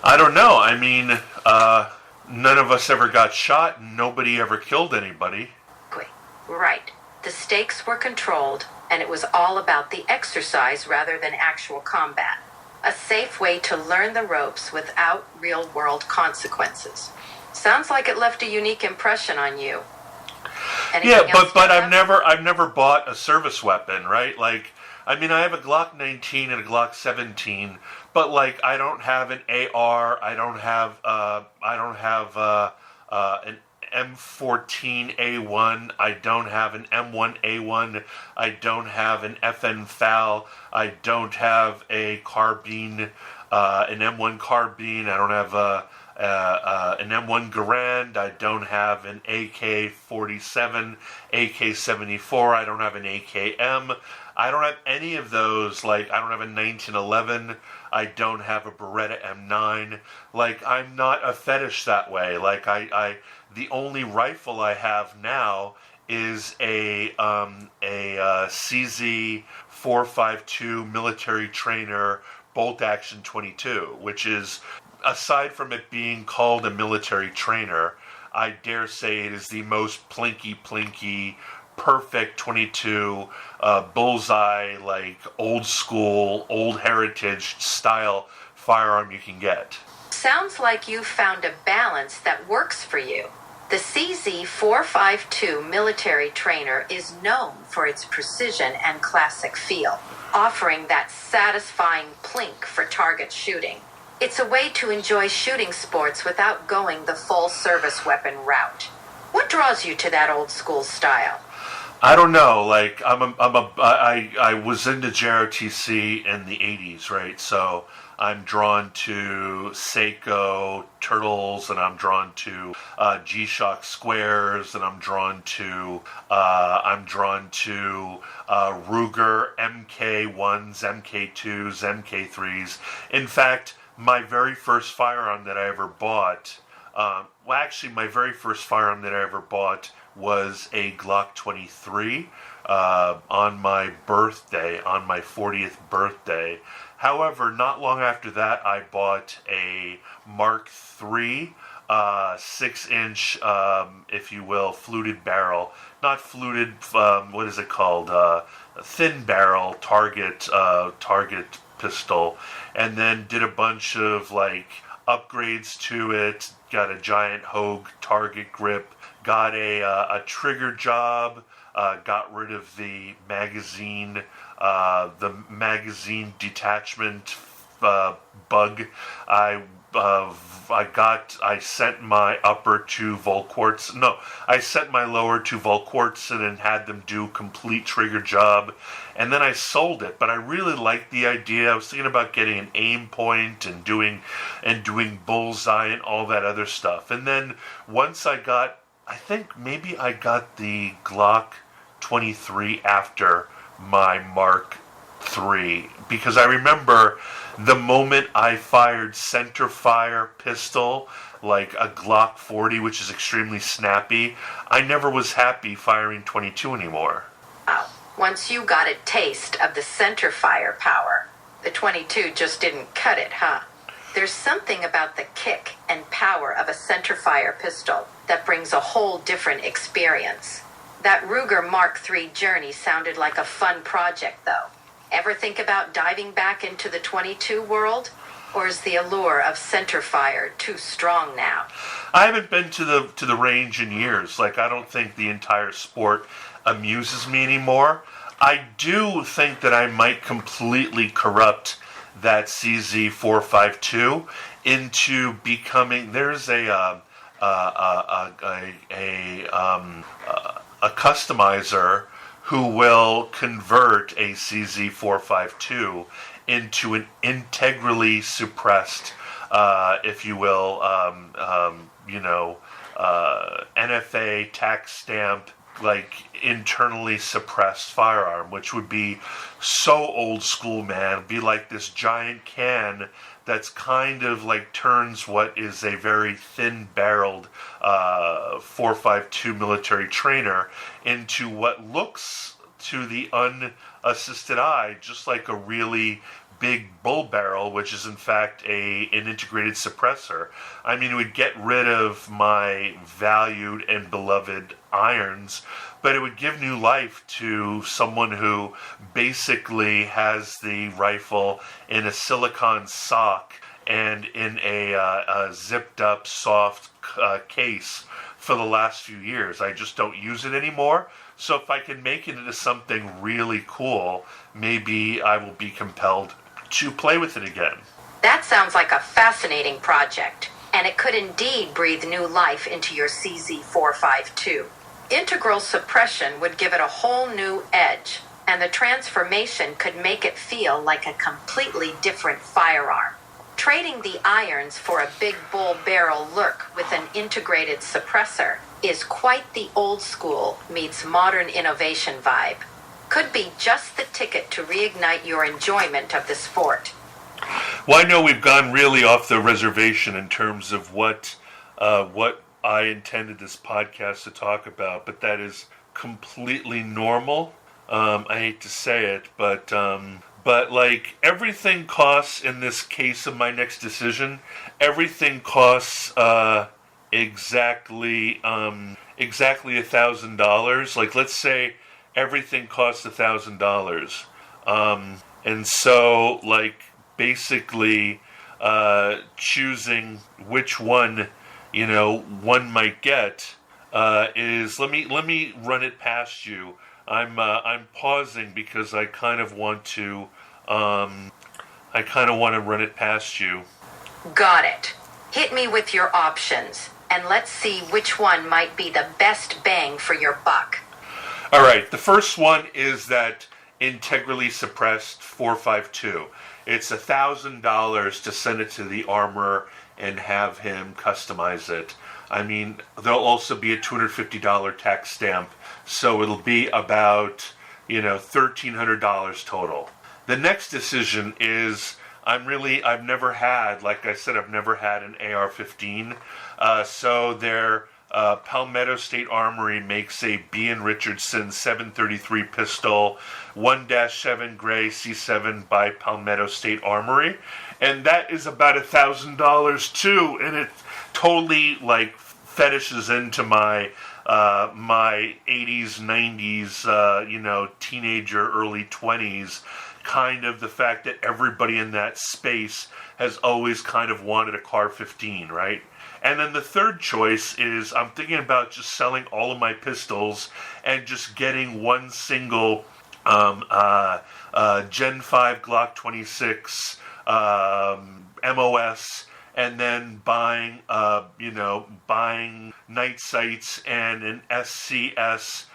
I don't know. None of us ever got shot and nobody ever killed anybody. Right. The stakes were controlled, and it was all about the exercise rather than actual combat. A safe way to learn the ropes without real-world consequences. Sounds like it left a unique impression on you. Yeah, but I've never bought a service weapon, right? I have a Glock 19 and a Glock 17, but I don't have an AR. I don't have an M14A1. I don't have an M1A1. I don't have an FN FAL. I don't have a carbine, an M1 carbine. I don't have an M1 Garand. I don't have an AK-47, AK-74. I don't have an AKM. I don't have any of those. I don't have a 1911. I don't have a Beretta M9. I'm not a fetish that way. The only rifle I have now is a CZ 452 military trainer bolt action 22, which is, aside from it being called a military trainer, I dare say it is the most plinky, perfect 22 bullseye, old school, old heritage style firearm you can get. Sounds like you found a balance that works for you. The CZ452 military trainer is known for its precision and classic feel, offering that satisfying plink for target shooting. It's a way to enjoy shooting sports without going the full service weapon route. What draws you to that old school style? I don't know. I was into JROTC in the 80s, right? So I'm drawn to Seiko turtles, and I'm drawn to G-Shock squares, and I'm drawn to Ruger MK1s, MK2s, MK3s. In fact, my very first firearm that I ever bought, my very first firearm that I ever bought was a Glock 23 on my birthday, on my 40th birthday. However, not long after that, I bought a Mark III 6-inch, if you will, fluted barrel. Not fluted, what is it called? Thin barrel target pistol. And then did a bunch of upgrades to it. Got a giant Hogue target grip. Got a trigger job. Got rid of the magazine detachment bug. I sent my upper to Volquartsen. No, I sent my lower to Volquartsen and had them do complete trigger job, and then I sold it. But I really liked the idea. I was thinking about getting an aim point and doing bullseye and all that other stuff. And then once I got the Glock 23 after my Mark III, because I remember the moment I fired center fire pistol, like a Glock 40, which is extremely snappy, I never was happy firing 22 anymore. Oh, once you got a taste of the center fire power, the 22 just didn't cut it, huh? There's something about the kick and power of a center fire pistol that brings a whole different experience. That Ruger Mark III journey sounded like a fun project, though. Ever think about diving back into the 22 world? Or is the allure of center fire too strong now? I haven't been to the range in years. I don't think the entire sport amuses me anymore. I do think that I might completely corrupt that CZ452 into becoming. There's a customizer who will convert a CZ452 into an integrally suppressed, if you will, NFA tax stamp, like internally suppressed firearm, which would be so old school, man. It'd be like this giant can that's kind of like turns what is a very thin barreled 4.52 military trainer into what looks to the unassisted eye just like a really big bull barrel, which is in fact an integrated suppressor. I mean, it would get rid of my valued and beloved irons, but it would give new life to someone who basically has the rifle in a silicone sock and in a zipped up soft case for the last few years. I just don't use it anymore. So if I can make it into something really cool, maybe I will be compelled to play with it again. That sounds like a fascinating project, and it could indeed breathe new life into your CZ452. Integral suppression would give it a whole new edge, and the transformation could make it feel like a completely different firearm. Trading the irons for a big bull barrel look with an integrated suppressor is quite the old school meets modern innovation vibe. Could be just the ticket to reignite your enjoyment of the sport. Well, I know we've gone really off the reservation in terms of what I intended this podcast to talk about, but that is completely normal. I hate to say it, but like everything costs in this case of my next decision, everything costs exactly $1,000. Like, let's say everything costs $1,000, and so like basically choosing which one one might get is let me run it past you. I'm pausing because I kind of want to run it past you. Got it. Hit me with your options, and let's see which one might be the best bang for your buck. All right, the first one is that integrally suppressed 4.52. It's $1,000 to send it to the armorer and have him customize it. I mean, there'll also be a $250 tax stamp, so it'll be about $1,300 total. The next decision is I've never had, like I said, I've never had an AR-15, so their Palmetto State Armory makes a B.N. Richardson 733 pistol, 1-7 gray C7 by Palmetto State Armory, and that is about $1,000 too, and it totally like fetishes into my 80s, 90s, teenager, early 20s, kind of the fact that everybody in that space has always kind of wanted a Car 15, right? And then the third choice is I'm thinking about just selling all of my pistols and just getting one single Gen 5 Glock 26 MOS, and then buying night sights and an SCS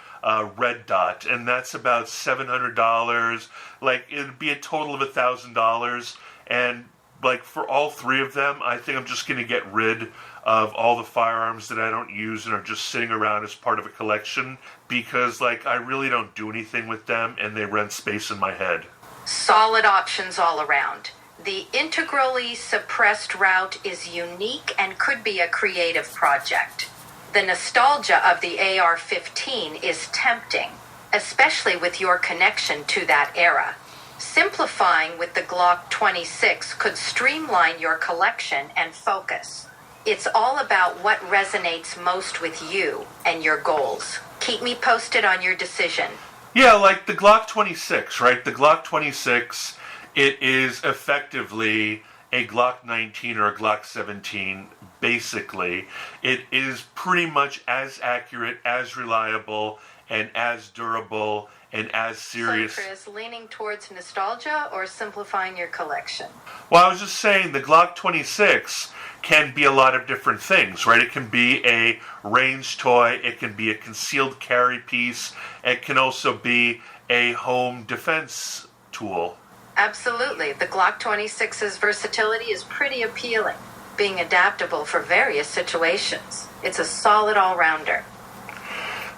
red dot, and that's about $700. Like, it'd be a total of $1,000, and like for all three of them, I think I'm just going to get rid of all the firearms that I don't use and are just sitting around as part of a collection, because like I really don't do anything with them and they rent space in my head. Solid options all around. The integrally suppressed route is unique and could be a creative project. The nostalgia of the AR-15 is tempting, especially with your connection to that era. Simplifying with the Glock 26 could streamline your collection and focus. It's all about what resonates most with you and your goals. Keep me posted on your decision. Yeah, like the Glock 26, right? The Glock 26, it is effectively a Glock 19 or a Glock 17, basically. It is pretty much as accurate, as reliable, and as durable and as serious. So, Chris, leaning towards nostalgia or simplifying your collection? Well, I was just saying the Glock 26 can be a lot of different things, right? It can be a range toy, it can be a concealed carry piece, it can also be a home defense tool. Absolutely. The Glock 26's versatility is pretty appealing, being adaptable for various situations. It's a solid all-rounder.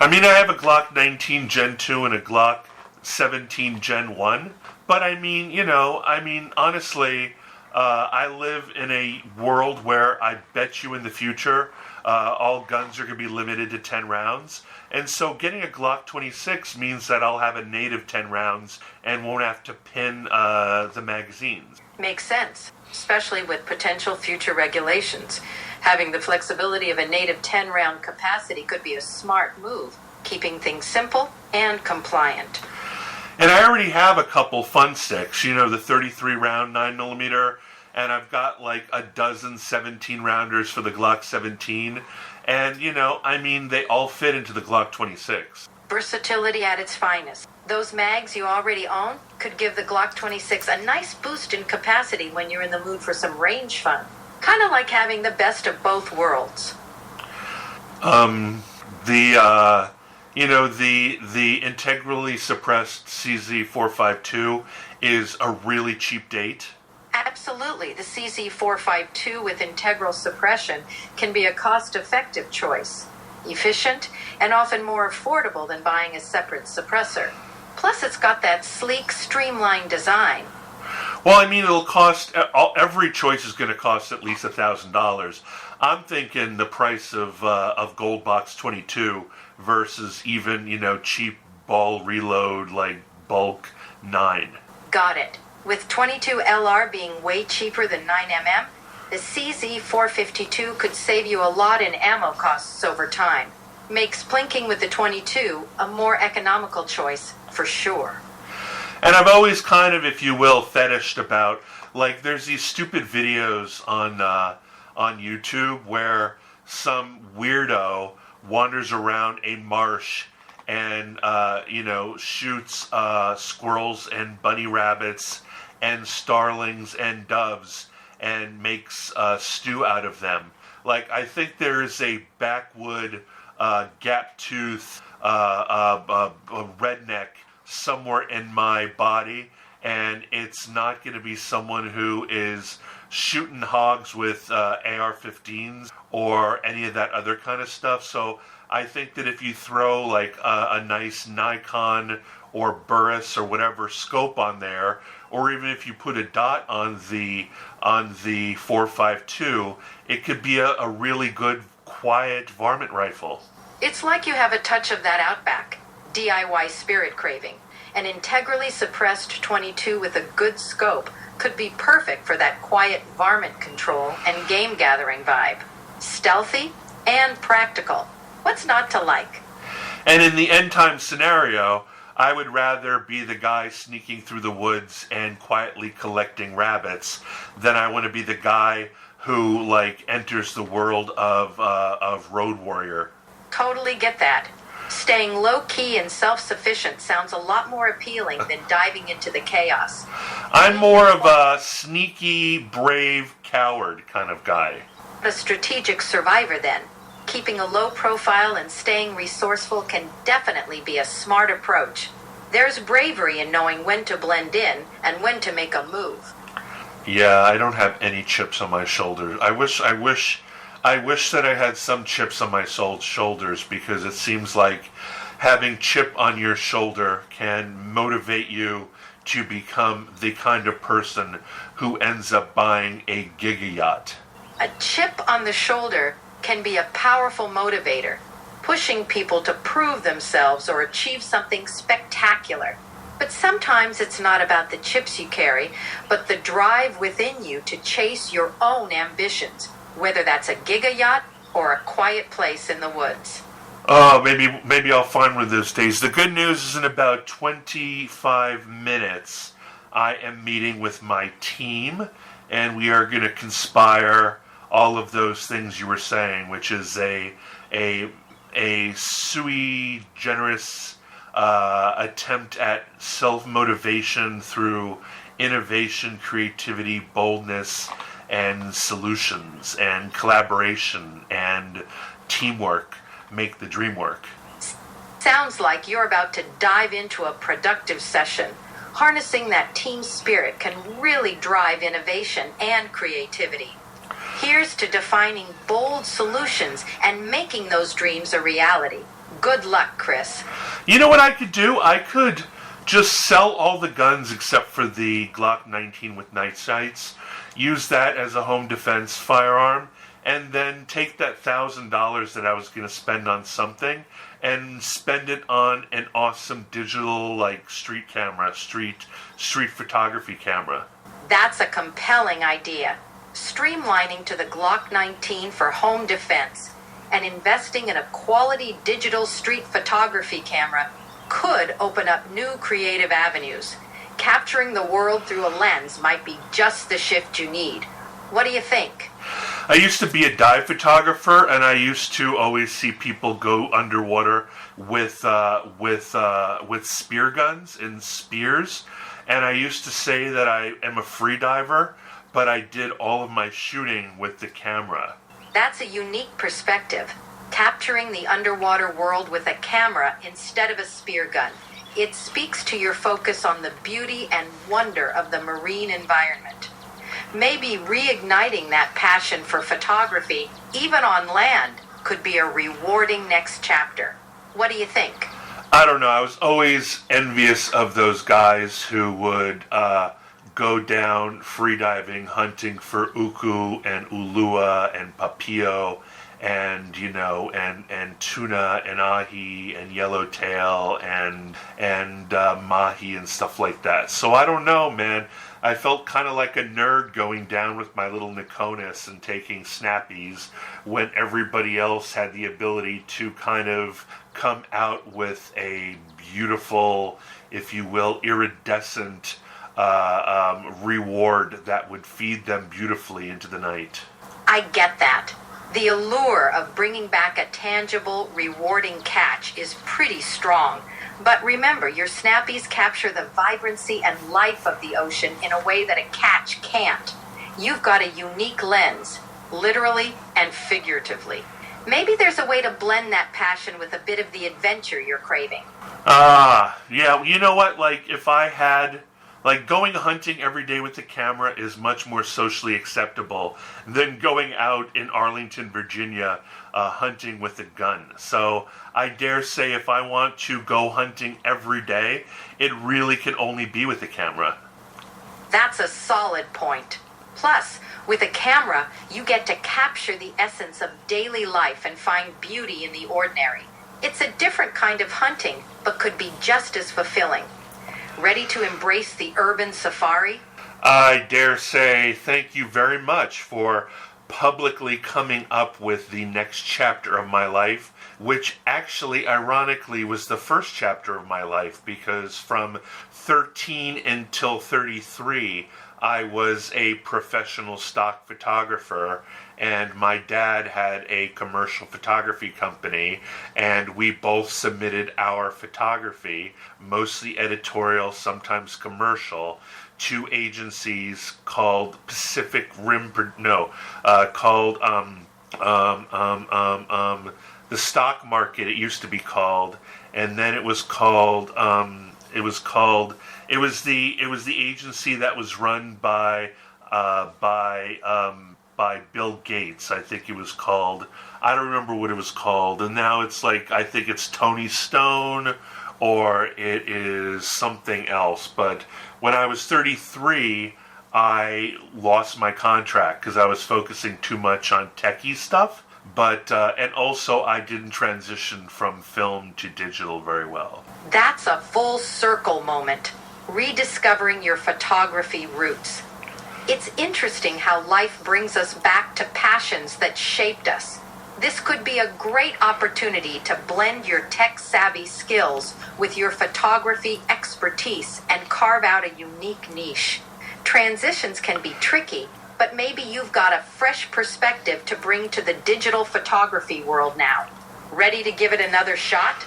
I mean, I have a Glock 19 Gen 2 and a Glock 17 Gen 1, but honestly, I live in a world where I bet you in the future all guns are going to be limited to 10 rounds. And so getting a Glock 26 means that I'll have a native 10 rounds and won't have to pin the magazines. Makes sense, especially with potential future regulations. Having the flexibility of a native 10-round capacity could be a smart move, keeping things simple and compliant. And I already have a couple fun sticks, the 33-round 9mm, and I've got like a dozen 17-rounders for the Glock 17. And, they all fit into the Glock 26. Versatility at its finest. Those mags you already own could give the Glock 26 a nice boost in capacity when you're in the mood for some range fun. Kind of like having the best of both worlds. The integrally suppressed CZ452 is a really cheap date. Absolutely. The CZ452 with integral suppression can be a cost-effective choice. Efficient and often more affordable than buying a separate suppressor. Plus, it's got that sleek, streamlined design. Well, it'll cost, every choice is going to cost at least $1,000. I'm thinking the price of Gold Box 22 versus even, cheap ball reload like bulk 9. Got it. With 22 LR being way cheaper than 9mm, the CZ452 could save you a lot in ammo costs over time. Makes plinking with the 22 a more economical choice, for sure. And I've always kind of, if you will, fetished about, there's these stupid videos on YouTube where some weirdo wanders around a marsh and, shoots squirrels and bunny rabbits and starlings and doves and makes stew out of them. I think there is a backwood, gap-tooth, redneck somewhere in my body, and it's not going to be someone who is shooting hogs with AR-15s or any of that other kind of stuff. So I think that if you throw a nice Nikon or Burris or whatever scope on there, or even if you put a dot on the 4.52, it could be a really good quiet varmint rifle. It's like you have a touch of that Outback DIY spirit craving. An integrally suppressed 22 with a good scope could be perfect for that quiet varmint control and game gathering vibe. Stealthy and practical. What's not to like? And in the end time scenario, I would rather be the guy sneaking through the woods and quietly collecting rabbits than I want to be the guy who enters the world of Road Warrior. Totally get that. Staying low-key and self-sufficient sounds a lot more appealing than diving into the chaos. I'm more of a sneaky, brave, coward kind of guy. A strategic survivor, then. Keeping a low profile and staying resourceful can definitely be a smart approach. There's bravery in knowing when to blend in and when to make a move. Yeah, I don't have any chips on my shoulders. I wish that I had some chips on my shoulders, because it seems like having chip on your shoulder can motivate you to become the kind of person who ends up buying a giga yacht. A chip on the shoulder can be a powerful motivator, pushing people to prove themselves or achieve something spectacular. But sometimes it's not about the chips you carry, but the drive within you to chase your own ambitions, whether that's a giga yacht or a quiet place in the woods. Oh, maybe I'll find one of those days. The good news is in about 25 minutes, I am meeting with my team, and we are going to conspire all of those things you were saying, which is a sui generis attempt at self-motivation through innovation, creativity, boldness, and solutions, and collaboration, and teamwork make the dream work. Sounds like you're about to dive into a productive session. Harnessing that team spirit can really drive innovation and creativity. Here's to defining bold solutions and making those dreams a reality. Good luck, Chris. You know what I could do? I could just sell all the guns except for the Glock 19 with night sights, use that as a home defense firearm, and then take that $1,000 that I was going to spend on something and spend it on an awesome digital, like, street camera, street photography camera. That's a compelling idea. Streamlining to the Glock 19 for home defense and investing in a quality digital street photography camera could open up new creative avenues. Capturing the world through a lens might be just the shift you need. What do you think? I used to be a dive photographer, and I used to always see people go underwater with spear guns and spears. And I used to say that I am a free diver, but I did all of my shooting with the camera. That's a unique perspective. Capturing the underwater world with a camera instead of a spear gun. It speaks to your focus on the beauty and wonder of the marine environment. Maybe reigniting that passion for photography, even on land, could be a rewarding next chapter. What do you think? I don't know. I was always envious of those guys who would go down freediving, hunting for uku and ulua and papio and, you know, and tuna and ahi and yellowtail and mahi and stuff like that. So I don't know, man. I felt kind of like a nerd going down with my little Nikonus and taking snappies when everybody else had the ability to kind of come out with a beautiful, if you will, iridescent reward that would feed them beautifully into the night. I get that. The allure of bringing back a tangible, rewarding catch is pretty strong. But remember, your snappies capture the vibrancy and life of the ocean in a way that a catch can't. You've got a unique lens, literally and figuratively. Maybe there's a way to blend that passion with a bit of the adventure you're craving. Yeah, you know what? Like, if I had... Like, going hunting every day with the camera is much more socially acceptable than going out in Arlington, Virginia, hunting with a gun. So I dare say if I want to go hunting every day, it really can only be with a camera. That's a solid point. Plus, with a camera, you get to capture the essence of daily life and find beauty in the ordinary. It's a different kind of hunting, but could be just as fulfilling. Ready to embrace the urban safari? I dare say thank you very much for publicly coming up with the next chapter of my life, which actually, ironically, was the first chapter of my life, because from 13 until 33, I was a professional stock photographer, and my dad had a commercial photography company, and we both submitted our photography, mostly editorial, sometimes commercial, to agencies called Pacific Rim, called the stock market. It used to be called, and then it was called. It was the agency that was run by Bill Gates. I think it was called. I don't remember what it was called. And now it's like, I think it's Tony Stone or it is something else. But when I was 33, I lost my contract because I was focusing too much on techie stuff. But and also I didn't transition from film to digital very well. That's a full circle moment. Rediscovering your photography roots. It's interesting how life brings us back to passions that shaped us. This could be a great opportunity to blend your tech-savvy skills with your photography expertise and carve out a unique niche. Transitions can be tricky, but maybe you've got a fresh perspective to bring to the digital photography world now. Ready to give it another shot?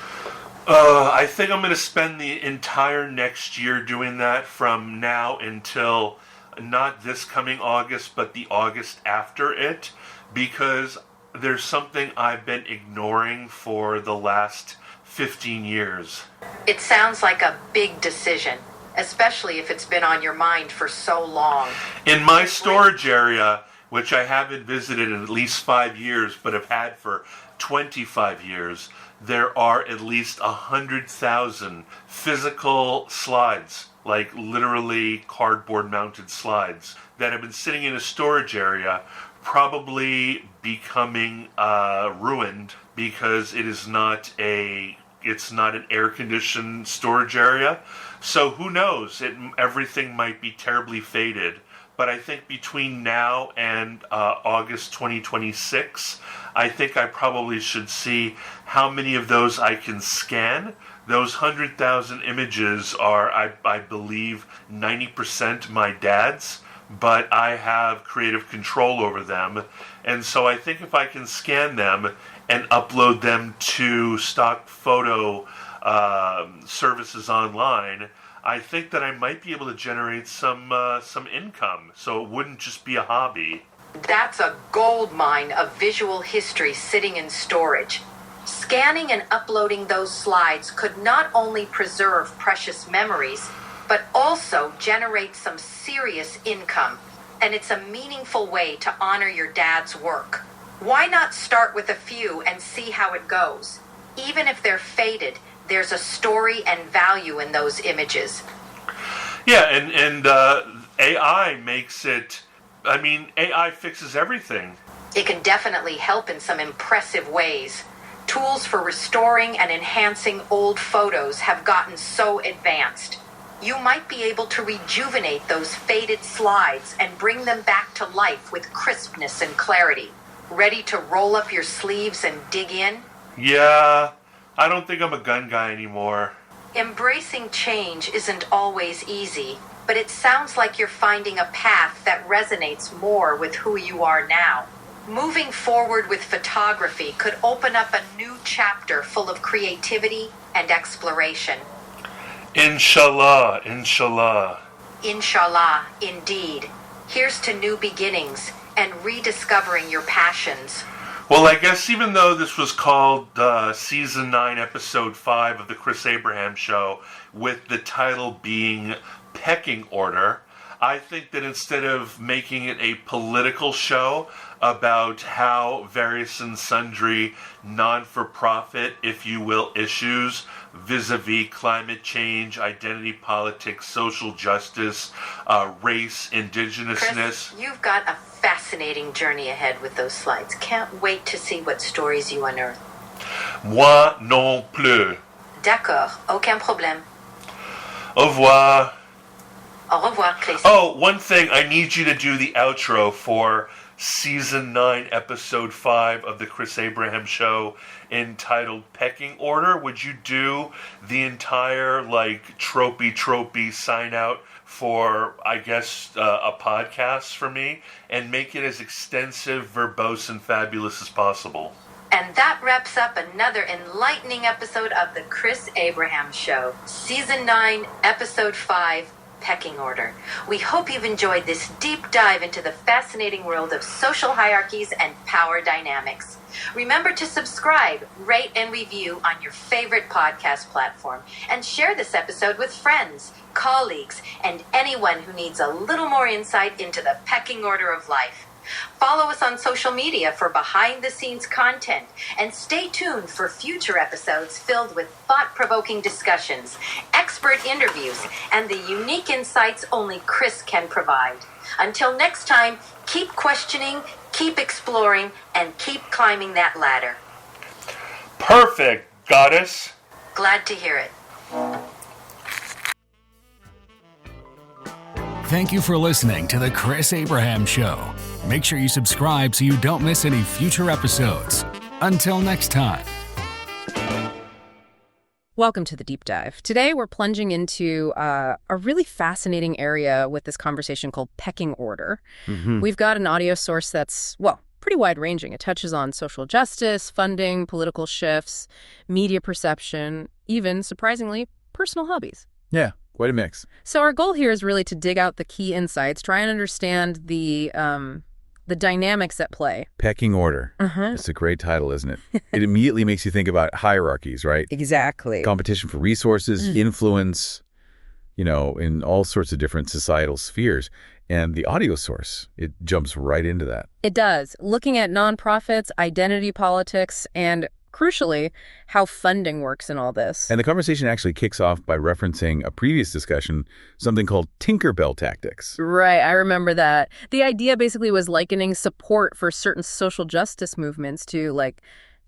I think I'm going to spend the entire next year doing that from now until not this coming August, but the August after it, because there's something I've been ignoring for the last 15 years. It sounds like a big decision, especially if it's been on your mind for so long. In my storage area, which I haven't visited in at least 5 years, but have had for 25 years, there are at least 100,000 physical slides, like literally cardboard mounted slides, that have been sitting in a storage area, probably becoming ruined because it's not an air-conditioned storage area. So who knows? Everything might be terribly faded. But I think between now and August 2026, I think I probably should see how many of those I can scan. Those 100,000 images are, I believe, 90% my dad's, but I have creative control over them. And so I think if I can scan them and upload them to stock photo services online, I think that I might be able to generate some income, so it wouldn't just be a hobby. That's a gold mine of visual history sitting in storage. Scanning and uploading those slides could not only preserve precious memories, but also generate some serious income. And it's a meaningful way to honor your dad's work. Why not start with a few and see how it goes? Even if they're faded, there's a story and value in those images. Yeah, and AI makes it... I mean, AI fixes everything. It can definitely help in some impressive ways. Tools for restoring and enhancing old photos have gotten so advanced. You might be able to rejuvenate those faded slides and bring them back to life with crispness and clarity. Ready to roll up your sleeves and dig in? Yeah, I don't think I'm a gun guy anymore. Embracing change isn't always easy, but it sounds like you're finding a path that resonates more with who you are now. Moving forward with photography could open up a new chapter full of creativity and exploration. Inshallah, inshallah. Inshallah, indeed. Here's to new beginnings and rediscovering your passions. Well, I guess even though this was called Season 9, Episode 5 of the Chris Abraham Show, with the title being Pecking Order, I think that instead of making it a political show about how various and sundry non-for-profit, if you will, issues vis-a-vis climate change, identity politics, social justice, race, indigenousness... Chris, you've got a fascinating journey ahead with those slides. Can't wait to see what stories you unearth. Moi non plus. D'accord, aucun problème. Au revoir. Au revoir, Chris. Oh, one thing, I need you to do the outro for Season 9, Episode 5 of the Chris Abraham Show, entitled Pecking Order. Would you do the entire, tropey sign out for, I guess, a podcast for me, and make it as extensive, verbose, and fabulous as possible? And that wraps up another enlightening episode of the Chris Abraham Show, Season 9, Episode 5, Pecking Order. We hope you've enjoyed this deep dive into the fascinating world of social hierarchies and power dynamics. Remember to subscribe, rate, and review on your favorite podcast platform, and share this episode with friends, colleagues, and anyone who needs a little more insight into the pecking order of life. Follow us on social media for behind-the-scenes content, and stay tuned for future episodes filled with thought-provoking discussions, expert interviews, and the unique insights only Chris can provide. Until next time, keep questioning, keep exploring, and keep climbing that ladder. Perfect, goddess. Glad to hear it. Thank you for listening to The Chris Abraham Show. Make sure you subscribe so you don't miss any future episodes. Until next time. Welcome to the Deep Dive. Today we're plunging into a really fascinating area with this conversation called Pecking Order. We've got an audio source that's, pretty wide-ranging. It touches on social justice, funding, political shifts, media perception, even, surprisingly, personal hobbies. Yeah, quite a mix. So our goal here is really to dig out the key insights, try and understand the dynamics at play. Pecking Order. It's a great title, isn't it? It immediately makes you think about hierarchies, right? Exactly. Competition for resources, influence, in all sorts of different societal spheres. And the audio source, it jumps right into that. It does. Looking at nonprofits, identity politics, and crucially, how funding works in all this. And the conversation actually kicks off by referencing a previous discussion, something called Tinkerbell tactics. Right, I remember that. The idea basically was likening support for certain social justice movements to, like,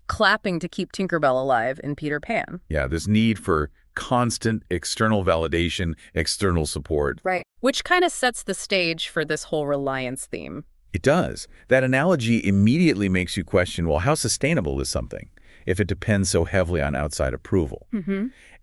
clapping to keep Tinkerbell alive in Peter Pan. Yeah, this need for constant external validation, external support. Right. Which kind of sets the stage for this whole reliance theme. It does. That analogy immediately makes you question, well, how sustainable is something if it depends so heavily on outside approval?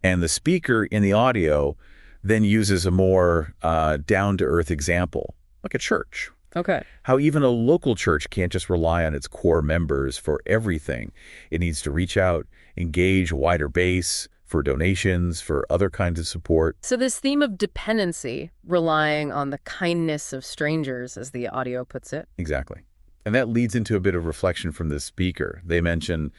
And the speaker in the audio then uses a more down-to-earth example, like a church. Okay. How even a local church can't just rely on its core members for everything. It needs to reach out, engage a wider base for donations, for other kinds of support. So this theme of dependency, relying on the kindness of strangers, as the audio puts it. Exactly. And that leads into a bit of reflection from the speaker. They mention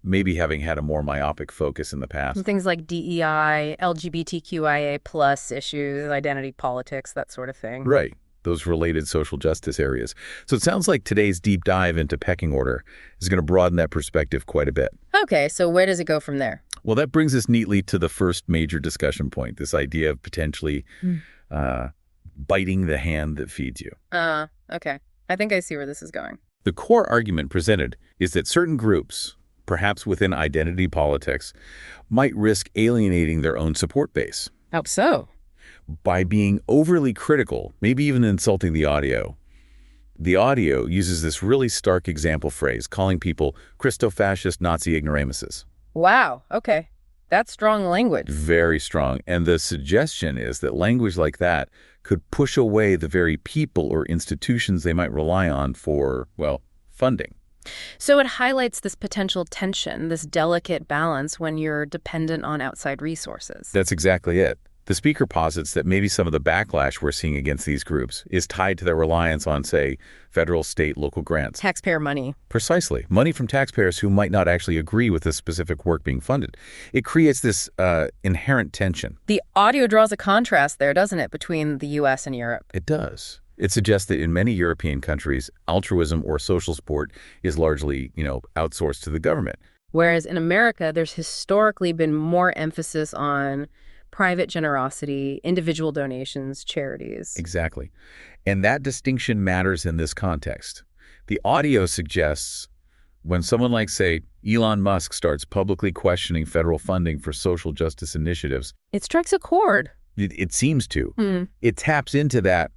maybe having had a more myopic focus in the past. Things like DEI, LGBTQIA plus issues, identity politics, that sort of thing. Right. Those related social justice areas. So it sounds like today's deep dive into Pecking Order is going to broaden that perspective quite a bit. Okay, so where does it go from there? Well, that brings us neatly to the first major discussion point, this idea of potentially biting the hand that feeds you. Okay. I think I see where this is going. The core argument presented is that certain groups, perhaps within identity politics, might risk alienating their own support base. How so? By being overly critical, maybe even insulting the audio. The audio uses this really stark example phrase, calling people Christo-fascist Nazi ignoramuses. Wow, okay. That's strong language. Very strong. And the suggestion is that language like that could push away the very people or institutions they might rely on for, well, funding. So it highlights this potential tension, this delicate balance when you're dependent on outside resources. That's exactly it. The speaker posits that maybe some of the backlash we're seeing against these groups is tied to their reliance on, say, federal, state, local grants. Taxpayer money. Precisely. Money from taxpayers who might not actually agree with the specific work being funded. It creates this inherent tension. The audio draws a contrast there, doesn't it, between the U.S. and Europe? It does. It suggests that in many European countries, altruism or social support is largely, outsourced to the government. Whereas in America, there's historically been more emphasis on private generosity, individual donations, charities. Exactly. And that distinction matters in this context. The audio suggests when someone like, say, Elon Musk starts publicly questioning federal funding for social justice initiatives, it strikes a chord. It seems to. It taps into that,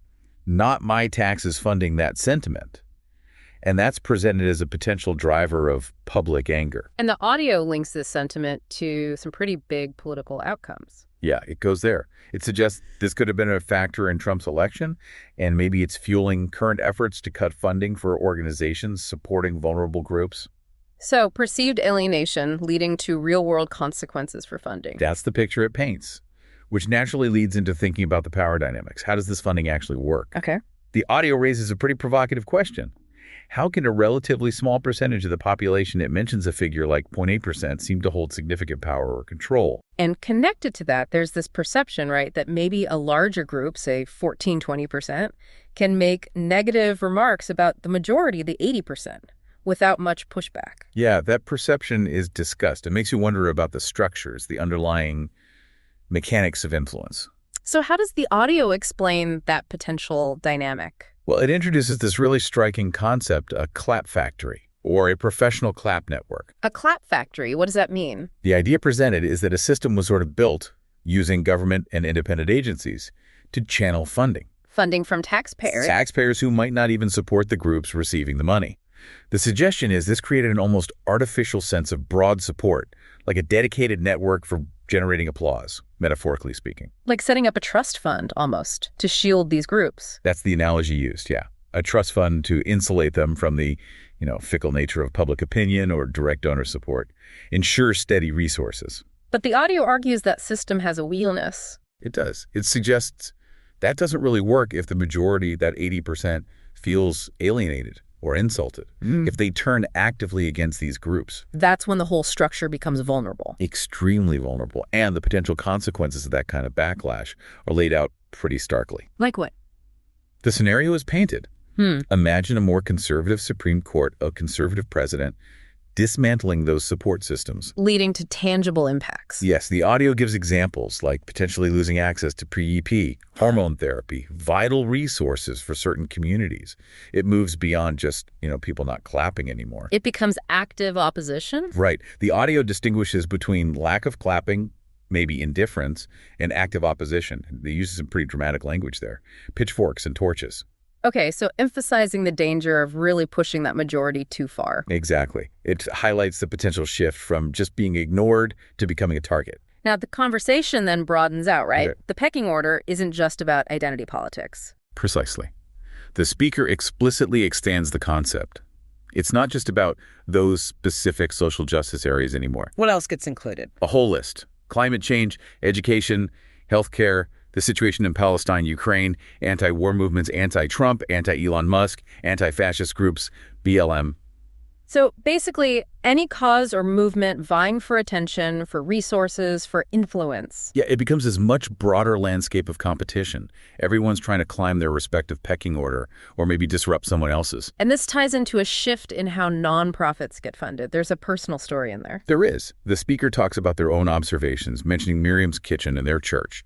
not my taxes funding that sentiment. And that's presented as a potential driver of public anger. And the audio links this sentiment to some pretty big political outcomes. Yeah, it goes there. It suggests this could have been a factor in Trump's election, and maybe it's fueling current efforts to cut funding for organizations supporting vulnerable groups. So, perceived alienation leading to real-world consequences for funding. That's the picture it paints, which naturally leads into thinking about the power dynamics. How does this funding actually work? Okay. The audio raises a pretty provocative question. How can a relatively small percentage of the population that mentions a figure like 0.8% seem to hold significant power or control? And connected to that, there's this perception, right, that maybe a larger group, say 14, 20%, can make negative remarks about the majority, the 80%, without much pushback. Yeah, that perception is discussed. It makes you wonder about the structures, the underlying mechanics of influence. So how does the audio explain that potential dynamic? Well, it introduces this really striking concept, a clap factory, or a professional clap network. A clap factory, what does that mean? The idea presented is that a system was sort of built using government and independent agencies to channel funding. Funding from taxpayers. Taxpayers who might not even support the groups receiving the money. The suggestion is this created an almost artificial sense of broad support, like a dedicated network for generating applause, metaphorically speaking. Like setting up a trust fund, almost, to shield these groups. That's the analogy used, yeah. A trust fund to insulate them from the, fickle nature of public opinion or direct donor support. Ensure steady resources. But the audio argues that system has a weakness. It does. It suggests that doesn't really work if the majority, that 80%, feels alienated or insulted, if they turn actively against these groups. That's when the whole structure becomes vulnerable. Extremely vulnerable. And the potential consequences of that kind of backlash are laid out pretty starkly. Like what? The scenario is painted. Imagine a more conservative Supreme Court, a conservative president, dismantling those support systems. Leading to tangible impacts. Yes, the audio gives examples like potentially losing access to PEP, hormone therapy, vital resources for certain communities. It moves beyond just, people not clapping anymore. It becomes active opposition? Right. The audio distinguishes between lack of clapping, maybe indifference, and active opposition. They use some pretty dramatic language there. Pitchforks and torches. Okay, so emphasizing the danger of really pushing that majority too far. Exactly. It highlights the potential shift from just being ignored to becoming a target. Now, the conversation then broadens out, right? Okay. The pecking order isn't just about identity politics. Precisely. The speaker explicitly extends the concept. It's not just about those specific social justice areas anymore. What else gets included? A whole list. Climate change, education, healthcare, the situation in Palestine, Ukraine, anti-war movements, anti-Trump, anti-Elon Musk, anti-fascist groups, BLM. So basically, any cause or movement vying for attention, for resources, for influence. Yeah, it becomes this much broader landscape of competition. Everyone's trying to climb their respective pecking order or maybe disrupt someone else's. And this ties into a shift in how nonprofits get funded. There's a personal story in there. There is. The speaker talks about their own observations, mentioning Miriam's Kitchen and their church.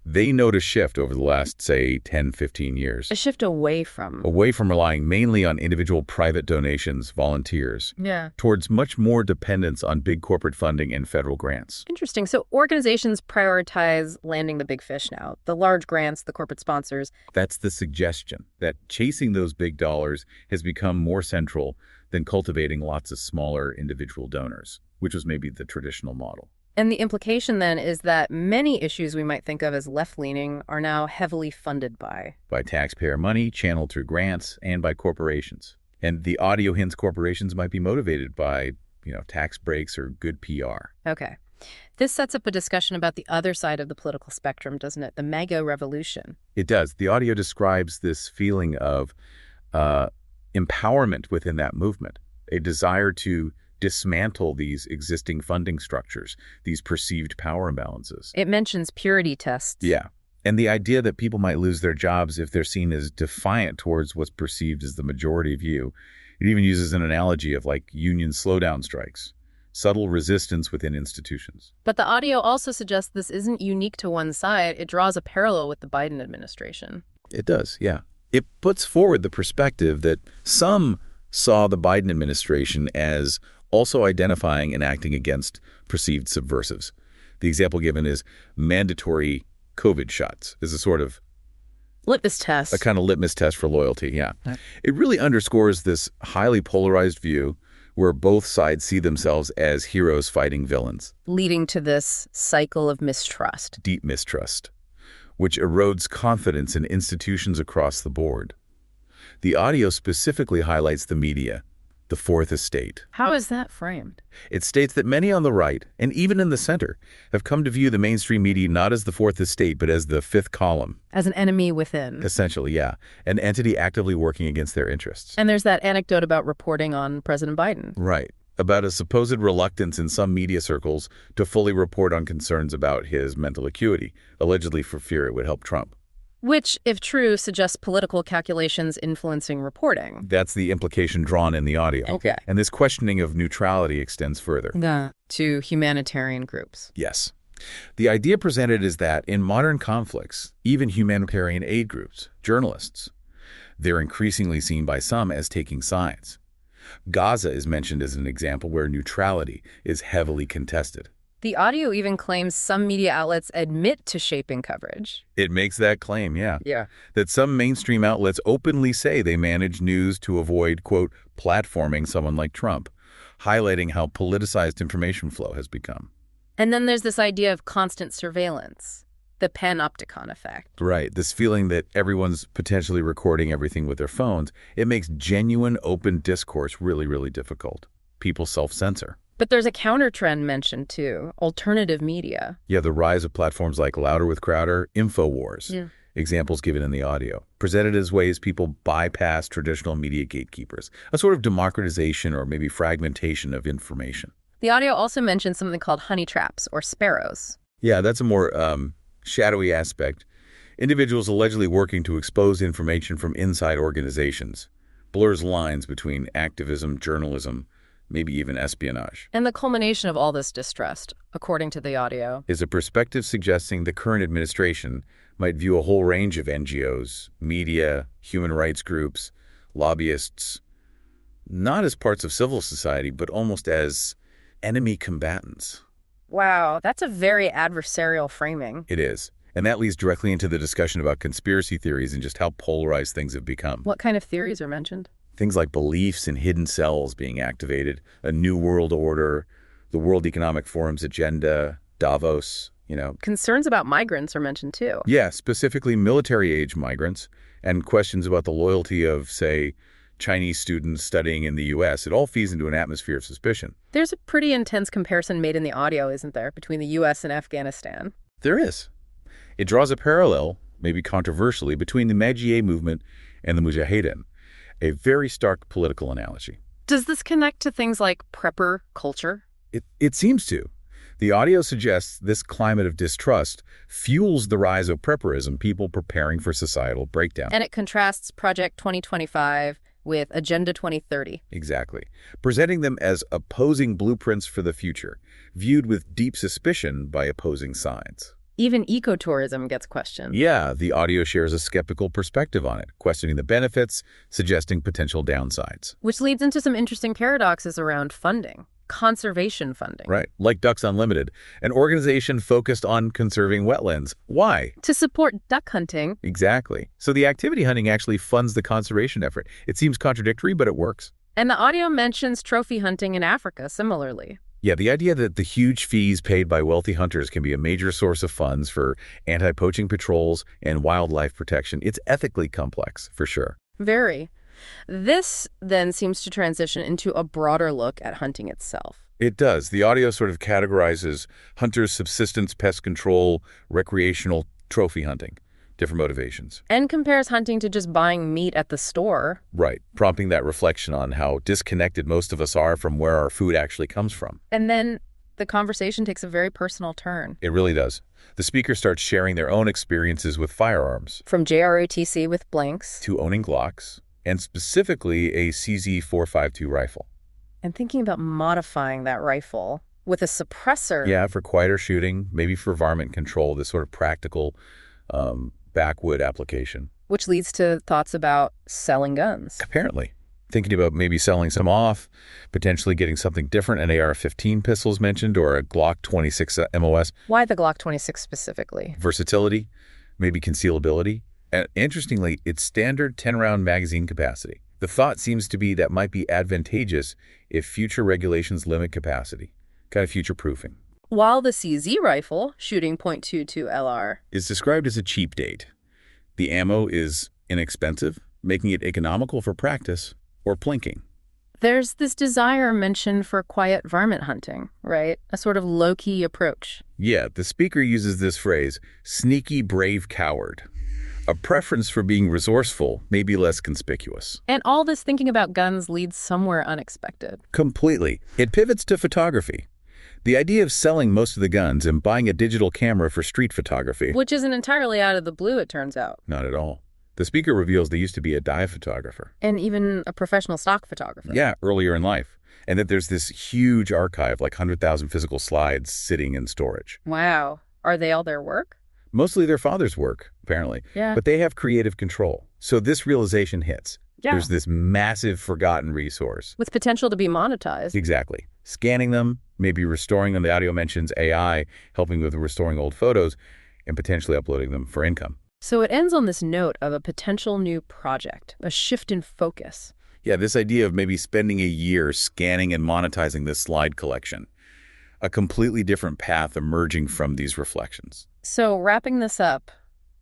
They note a shift over the last, say, 10, 15 years. A shift away from Relying mainly on individual private donations, volunteers, towards much more dependence on big corporate funding and federal grants. Interesting. So organizations prioritize landing the big fish now, the large grants, the corporate sponsors. That's the suggestion, that chasing those big dollars has become more central than cultivating lots of smaller individual donors, which was maybe the traditional model. And the implication then is that many issues we might think of as left-leaning are now heavily funded by taxpayer money, channeled through grants, and by corporations. And the audio hints corporations might be motivated by, tax breaks or good PR. Okay. This sets up a discussion about the other side of the political spectrum, doesn't it? The MAGA revolution. It does. The audio describes this feeling of empowerment within that movement, a desire to dismantle these existing funding structures, these perceived power imbalances. It mentions purity tests. Yeah. And the idea that people might lose their jobs if they're seen as defiant towards what's perceived as the majority view. It even uses an analogy of union slowdown strikes, subtle resistance within institutions. But the audio also suggests this isn't unique to one side. It draws a parallel with the Biden administration. It does, yeah. It puts forward the perspective that some saw the Biden administration as also identifying and acting against perceived subversives. The example given is mandatory COVID shots as a sort of litmus test. A kind of litmus test for loyalty, yeah. It really underscores this highly polarized view where both sides see themselves as heroes fighting villains. Leading to this cycle of mistrust. Deep mistrust, which erodes confidence in institutions across the board. The audio specifically highlights the media, the fourth estate. How is that framed? It states that many on the right, and even in the center, have come to view the mainstream media not as the fourth estate, but as the fifth column. As an enemy within. Essentially, yeah. An entity actively working against their interests. And there's that anecdote about reporting on President Biden. Right. About a supposed reluctance in some media circles to fully report on concerns about his mental acuity, allegedly for fear it would help Trump. Which, if true, suggests political calculations influencing reporting. That's the implication drawn in the audio. Okay. And this questioning of neutrality extends further. To humanitarian groups. Yes. The idea presented is that in modern conflicts, even humanitarian aid groups, journalists, they're increasingly seen by some as taking sides. Gaza is mentioned as an example where neutrality is heavily contested. The audio even claims some media outlets admit to shaping coverage. It makes that claim, yeah. Yeah. That some mainstream outlets openly say they manage news to avoid, quote, platforming someone like Trump, highlighting how politicized information flow has become. And then there's this idea of constant surveillance, the panopticon effect. Right. This feeling that everyone's potentially recording everything with their phones. It makes genuine open discourse really, really difficult. People self-censor. But there's a counter trend mentioned too, alternative media. Yeah, the rise of platforms like Louder with Crowder, InfoWars. Yeah. Examples given in the audio, presented as ways people bypass traditional media gatekeepers, a sort of democratization or maybe fragmentation of information. The audio also mentions something called honey traps or sparrows. Yeah, that's a more shadowy aspect. Individuals allegedly working to expose information from inside organizations, blurs lines between activism, journalism, maybe even espionage. And the culmination of all this distrust, according to the audio, is a perspective suggesting the current administration might view a whole range of NGOs, media, human rights groups, lobbyists, not as parts of civil society, but almost as enemy combatants. Wow, that's a very adversarial framing. It is. And that leads directly into the discussion about conspiracy theories and just how polarized things have become. What kind of theories are mentioned? Things like beliefs in hidden cells being activated, a new world order, the World Economic Forum's agenda, Davos, Concerns about migrants are mentioned too. Yeah, specifically military-age migrants and questions about the loyalty of, say, Chinese students studying in the U.S. It all feeds into an atmosphere of suspicion. There's a pretty intense comparison made in the audio, isn't there, between the U.S. and Afghanistan? There is. It draws a parallel, maybe controversially, between the Majie movement and the Mujahideen, a very stark political analogy. Does this connect to things like prepper culture? It seems to. The audio suggests this climate of distrust fuels the rise of prepperism, people preparing for societal breakdown. And it contrasts Project 2025 with Agenda 2030. Exactly. Presenting them as opposing blueprints for the future, viewed with deep suspicion by opposing sides. Even ecotourism gets questioned. Yeah, the audio shares a skeptical perspective on it, questioning the benefits, suggesting potential downsides. Which leads into some interesting paradoxes around funding. Conservation funding. Right, like Ducks Unlimited, an organization focused on conserving wetlands. Why? To support duck hunting. Exactly. So the activity hunting actually funds the conservation effort. It seems contradictory, but it works. And the audio mentions trophy hunting in Africa similarly. Yeah, the idea that the huge fees paid by wealthy hunters can be a major source of funds for anti-poaching patrols and wildlife protection. It's ethically complex, for sure. Very. This then seems to transition into a broader look at hunting itself. It does. The audio sort of categorizes hunters, subsistence, pest control, recreational, trophy hunting, different motivations. And compares hunting to just buying meat at the store. Right, prompting that reflection on how disconnected most of us are from where our food actually comes from. And then the conversation takes a very personal turn. It really does. The speaker starts sharing their own experiences with firearms. From JROTC with blanks. To owning Glocks. And specifically a CZ452 rifle. And thinking about modifying that rifle with a suppressor. Yeah, for quieter shooting, maybe for varmint control, this sort of practical backwood application. Which leads to thoughts about selling guns. Apparently. Thinking about maybe selling some off, potentially getting something different, an AR-15 pistol's mentioned, or a Glock 26 MOS. Why the Glock 26 specifically? Versatility, maybe concealability. And interestingly, it's standard 10-round magazine capacity. The thought seems to be that might be advantageous if future regulations limit capacity, kind of future-proofing. While the CZ rifle, shooting .22 LR, is described as a cheap date. The ammo is inexpensive, making it economical for practice or plinking. There's this desire mentioned for quiet varmint hunting, right? A sort of low-key approach. Yeah, the speaker uses this phrase, sneaky brave coward. A preference for being resourceful may be less conspicuous. And all this thinking about guns leads somewhere unexpected. Completely. It pivots to photography. The idea of selling most of the guns and buying a digital camera for street photography. Which isn't entirely out of the blue, it turns out. Not at all. The speaker reveals they used to be a dive photographer. And even a professional stock photographer. Yeah, earlier in life. And that there's this huge archive, like 100,000 physical slides sitting in storage. Wow. Are they all their work? Mostly their father's work, apparently. Yeah. But they have creative control. So this realization hits. Yeah. There's this massive forgotten resource. With potential to be monetized. Exactly. Scanning them, maybe restoring them. The audio mentions AI helping with restoring old photos and potentially uploading them for income. So it ends on this note of a potential new project, a shift in focus. Yeah, this idea of maybe spending a year scanning and monetizing this slide collection. A completely different path emerging from these reflections. So wrapping this up,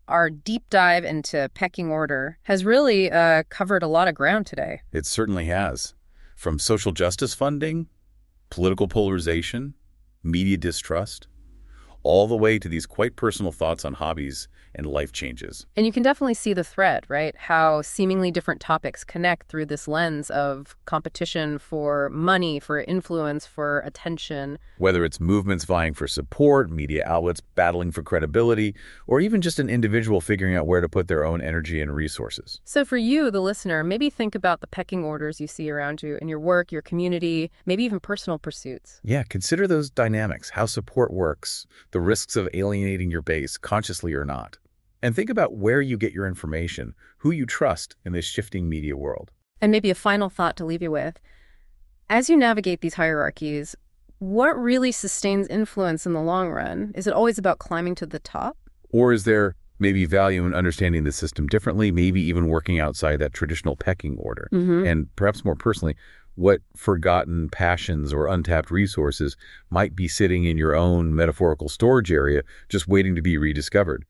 our deep dive into Pecking Order has really covered a lot of ground today. It certainly has. From social justice funding political polarization, media distrust, all the way to these quite personal thoughts on hobbies and life changes. And you can definitely see the thread, right? How seemingly different topics connect through this lens of competition for money, for influence, for attention. Whether it's movements vying for support, media outlets battling for credibility, or even just an individual figuring out where to put their own energy and resources. So for you, the listener, maybe think about the pecking orders you see around you in your work, your community, maybe even personal pursuits. Yeah, consider those dynamics, how support works, the risks of alienating your base, consciously or not. And think about where you get your information, who you trust in this shifting media world. And maybe a final thought to leave you with. As you navigate these hierarchies, what really sustains influence in the long run? Is it always about climbing to the top? Or is there maybe value in understanding the system differently, maybe even working outside that traditional pecking order? And perhaps more personally, what forgotten passions or untapped resources might be sitting in your own metaphorical storage area just waiting to be rediscovered?